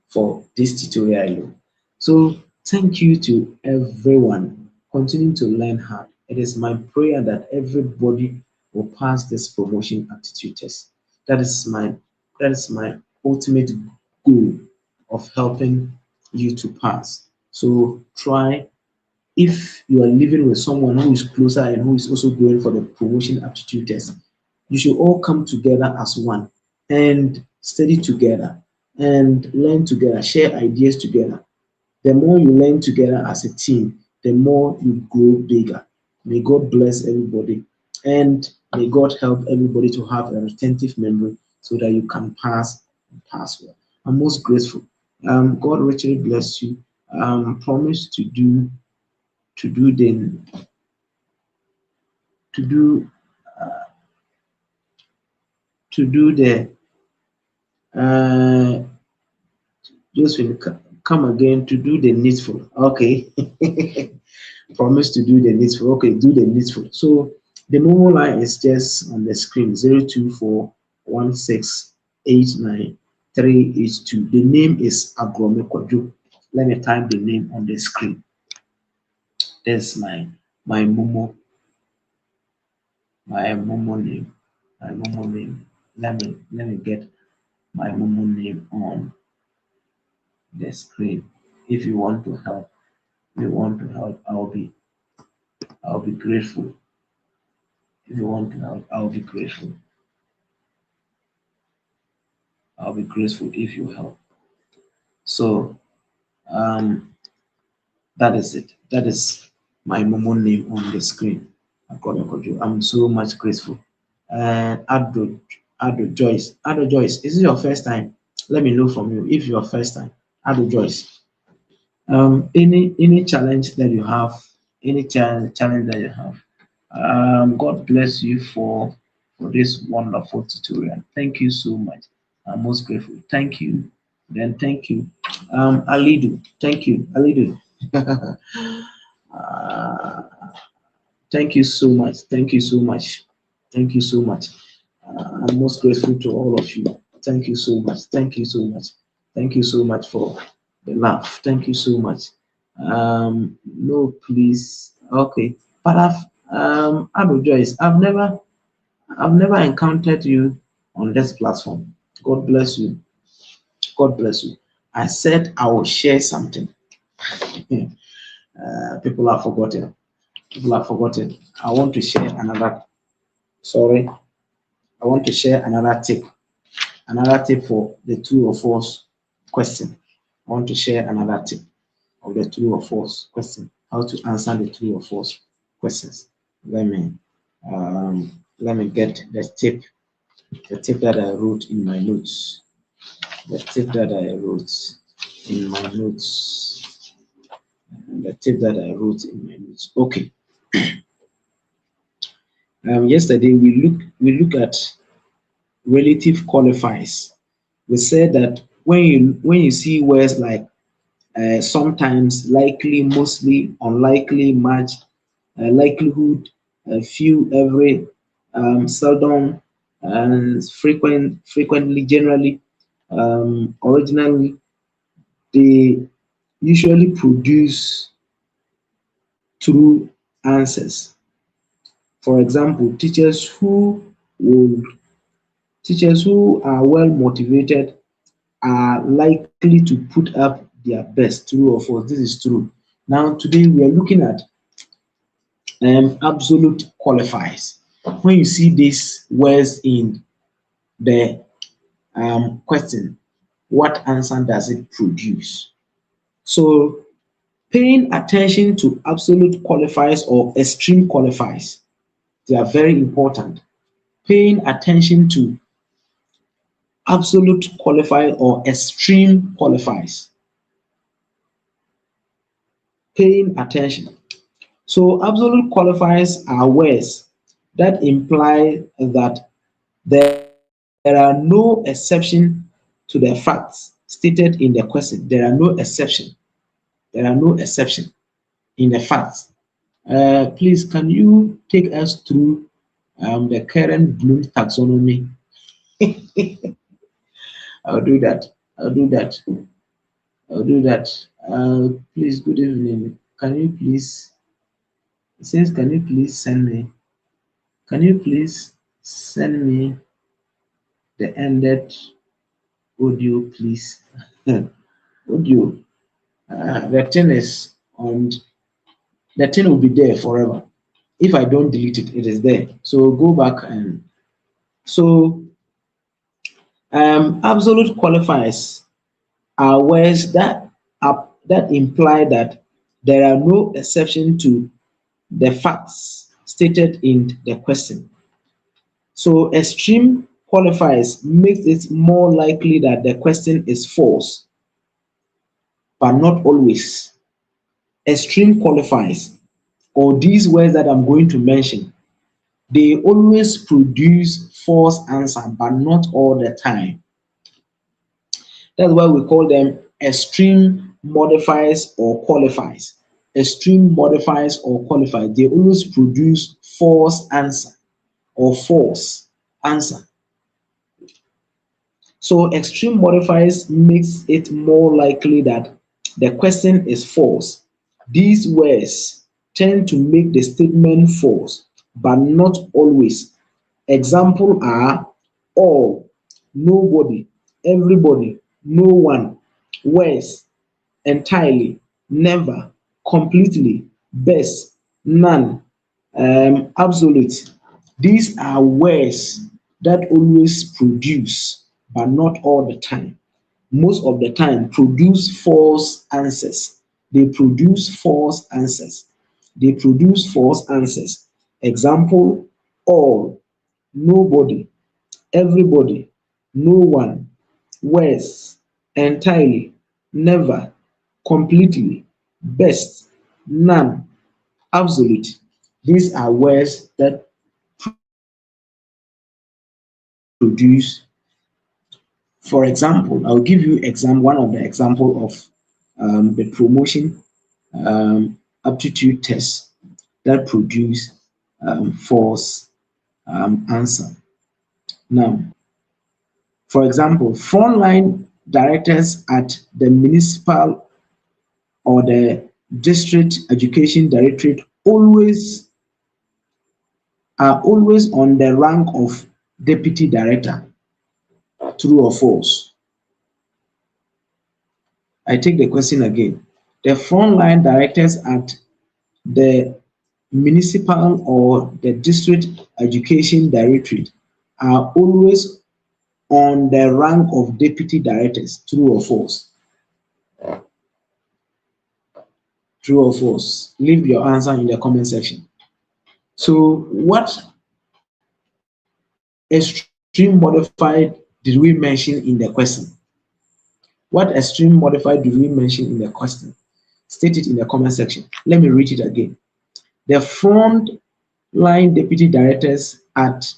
for this tutorial alone. So thank you to everyone. Continue to learn hard. It is my prayer that everybody will pass this promotion aptitude test. That is my ultimate goal of helping you to pass. So try. If you are living with someone who is closer and who is also going for the promotion aptitude test, you should all come together as one and study together and learn together, share ideas together. The more you learn together as a team, the more you grow bigger. May God bless everybody, and may God help everybody to have a retentive memory so that you can pass and pass well. I'm most grateful. God richly bless you. Promise to do the to do to do the uh, just will come again to do the needful. Okay. Promise to do the needful. Okay, do the needful. So the mobile line is just on the screen 0241689382. The name is Agromekwadju. Let me type the name on the screen. That's my Momo my Momo name. My Momo name. Let me get my Momo name on the screen. If you want to help, I'll be grateful. If you want to help, I'll be grateful. I'll be grateful if you help. So um that is it. That is my Momo name on the screen. I'm so much grateful. And Ado Joyce, is it your first time? Let me know from you if your first time. Ado Joyce. Any challenge that you have, any challenge that you have. God bless you for this wonderful tutorial. Thank you so much. I'm most grateful. Thank you. Then thank you. Alidu. Thank you. Alidu. uh, Thank you so much. Thank you so much. Thank you so much. I'm most grateful to all of you. Thank you so much. Thank you so much. Thank you so much for the laugh. Thank you so much. No, please. Okay, but Abu Joyce, I've never encountered you on this platform. God bless you. God bless you. I said I will share something. People have forgotten. People have forgotten. I want to share another. Sorry, I want to share another tip. Another tip for the true or false question. I want to share another tip of the true or false question. How to answer the true or false questions. Let me get the tip that I wrote in my notes. The tip that I wrote in my notes. The tip that I wrote in my notes. Okay. Yesterday we look at relative qualifiers. We said that when you see words like sometimes, likely, mostly, unlikely, much, likelihood, few, every, seldom, and frequently, generally, originally, they usually produce true answers. For example, would teachers who are well motivated are likely to put up their best. True or false? This is true. Now, today we are looking at absolute qualifiers. When you see these words in the question, what answer does it produce? So, paying attention to absolute qualifiers or extreme qualifiers, they are very important. Paying attention to absolute qualifier or extreme qualifiers. Paying attention. So absolute qualifiers are words that imply that there are no exception to the facts stated in the question. There are no exception. There are no exception in the facts. Please, can you take us through the current Bloom taxonomy? I'll do that. I'll do that. I'll do that. Please, good evening. Can you please, it says, can you please send me, can you please send me the ended audio, please? Audio. The thing is on, the thing will be there forever. If I don't delete it, it is there. So go back and so absolute qualifiers are words that imply that there are no exception to the facts stated in the question. So extreme qualifiers makes it more likely that the question is false, but not always. Extreme qualifiers, or these words that I'm going to mention, they always produce false answer, but not all the time. That's why we call them extreme modifiers or qualifiers. Extreme modifiers or qualifiers, they always produce false answer or false answer. So extreme modifiers makes it more likely that the question is false. These words tend to make the statement false, but not always. Examples are all, nobody, everybody, no one, worse, entirely, never, completely, best, none, absolute. These are words that always produce, but not all the time. Most of the time, produce false answers. They produce false answers. They produce false answers. Example, all, nobody, everybody, no one, worse, entirely, never, completely, best, none, absolute. These are words that produce. For example, I'll give you one of the example of the promotion aptitude test that produce false answer. Now, for example, frontline directors at the municipal or the district education directorate are always on the rank of deputy director. True or false? I take the question again. The frontline directors at the municipal or the district education directorate are always on the rank of deputy directors. True or false? True or false? Leave your answer in the comment section. So, what extreme modified did we mention in the question? What extreme modified did we mention in the question? State it in the comment section. Let me read it again. The front line deputy directors at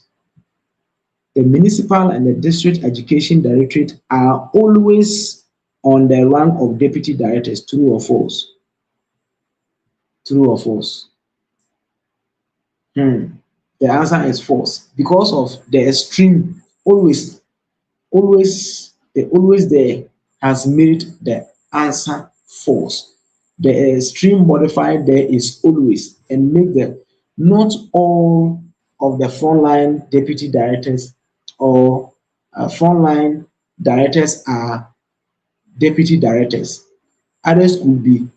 the municipal and the district education directorate are always on the rank of deputy directors. True or false? True or false? The answer is false because of the extreme. Always there has made the answer false. The extreme modifier there is always, and make the not all of the frontline deputy directors or frontline directors are deputy directors. Others could be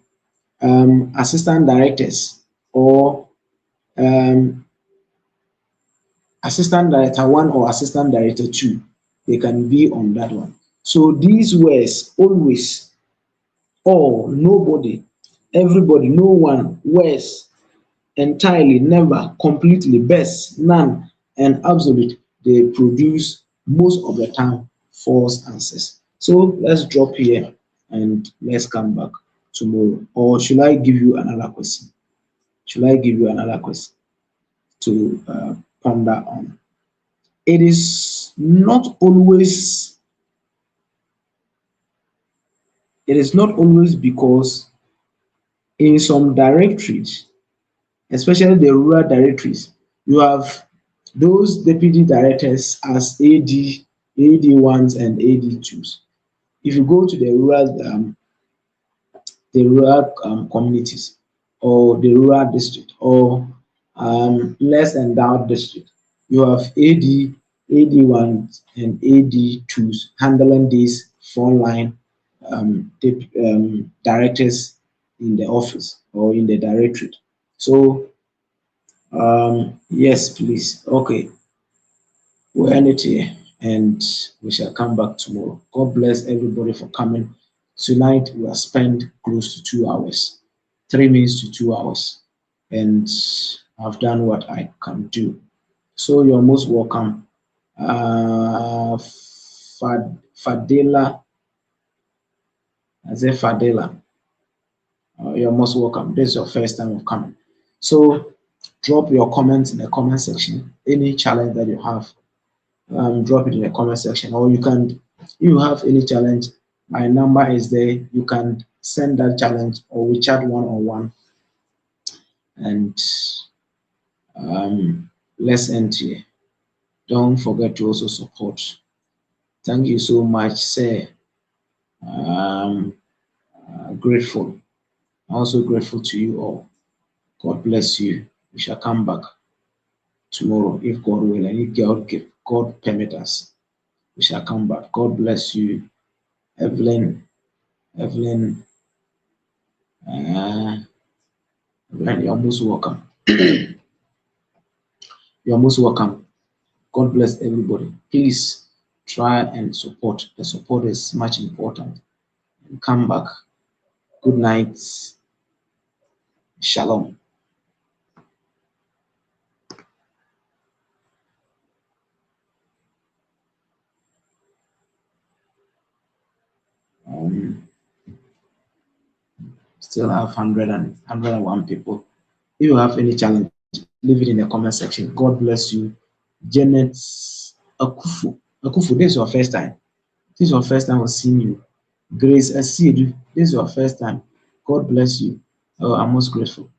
assistant directors or um, assistant director 1 or assistant director 2. They can be on that one. So these words always, all, nobody, everybody, no one, words, entirely, never, completely, best, none, and absolute, they produce most of the time false answers. So let's drop here and let's come back tomorrow. Or should I give you another question? Should I give you another question to ponder on? It is not always, because in some directories, especially the rural directories, you have those deputy directors as AD1s and AD2s. If you go to the rural communities or the rural district or less endowed district, you have AD1s and AD2s handling these frontline directors in the office or in the directorate. So yes, please. Okay, we'll end it here and we shall come back tomorrow. God bless everybody for coming. Tonight we have spent close to 2 hours, 3 minutes to 2 hours, and I've done what I can do. So you're most welcome. Fadela, I say Fadela, you're most welcome. This is your first time of coming. So drop your comments in the comment section. Any challenge that you have, drop it in the comment section, or you can, if you have any challenge, my number is there. You can send that challenge or we chat one-on-one, and let's end here. Don't forget to also support. Thank you so much, sir. Grateful. Also grateful to you all. God bless you. We shall come back tomorrow if God will, and if God permit us. We shall come back. God bless you, Evelyn. Evelyn, Evelyn, you're most welcome. You're most welcome. God bless everybody. Please try and support. The support is much important. And come back. Good night. Shalom. Still have 101 people. If you have any challenge, leave it in the comment section. God bless you. Janet Akufu. Akufu, this is your first time. This is your first time of seeing you. Grace Asiedu, this is your first time. God bless you. Oh, I'm most grateful.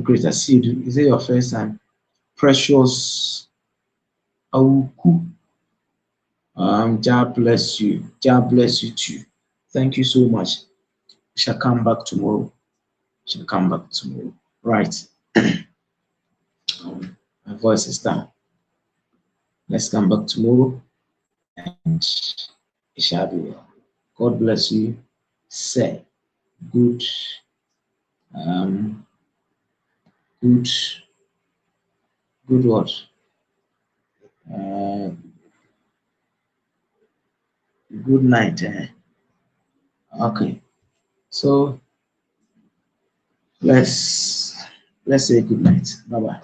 Grace Asiedu, is it your first time? Precious Awuku, God bless you. God bless you too. Thank you so much. We shall come back tomorrow. Shall come back tomorrow. Right. My voice is down. Let's come back tomorrow and it shall be well. God bless you. Say. good, um, good, good what? Uh, good night. Okay, so let's say good night. Bye bye.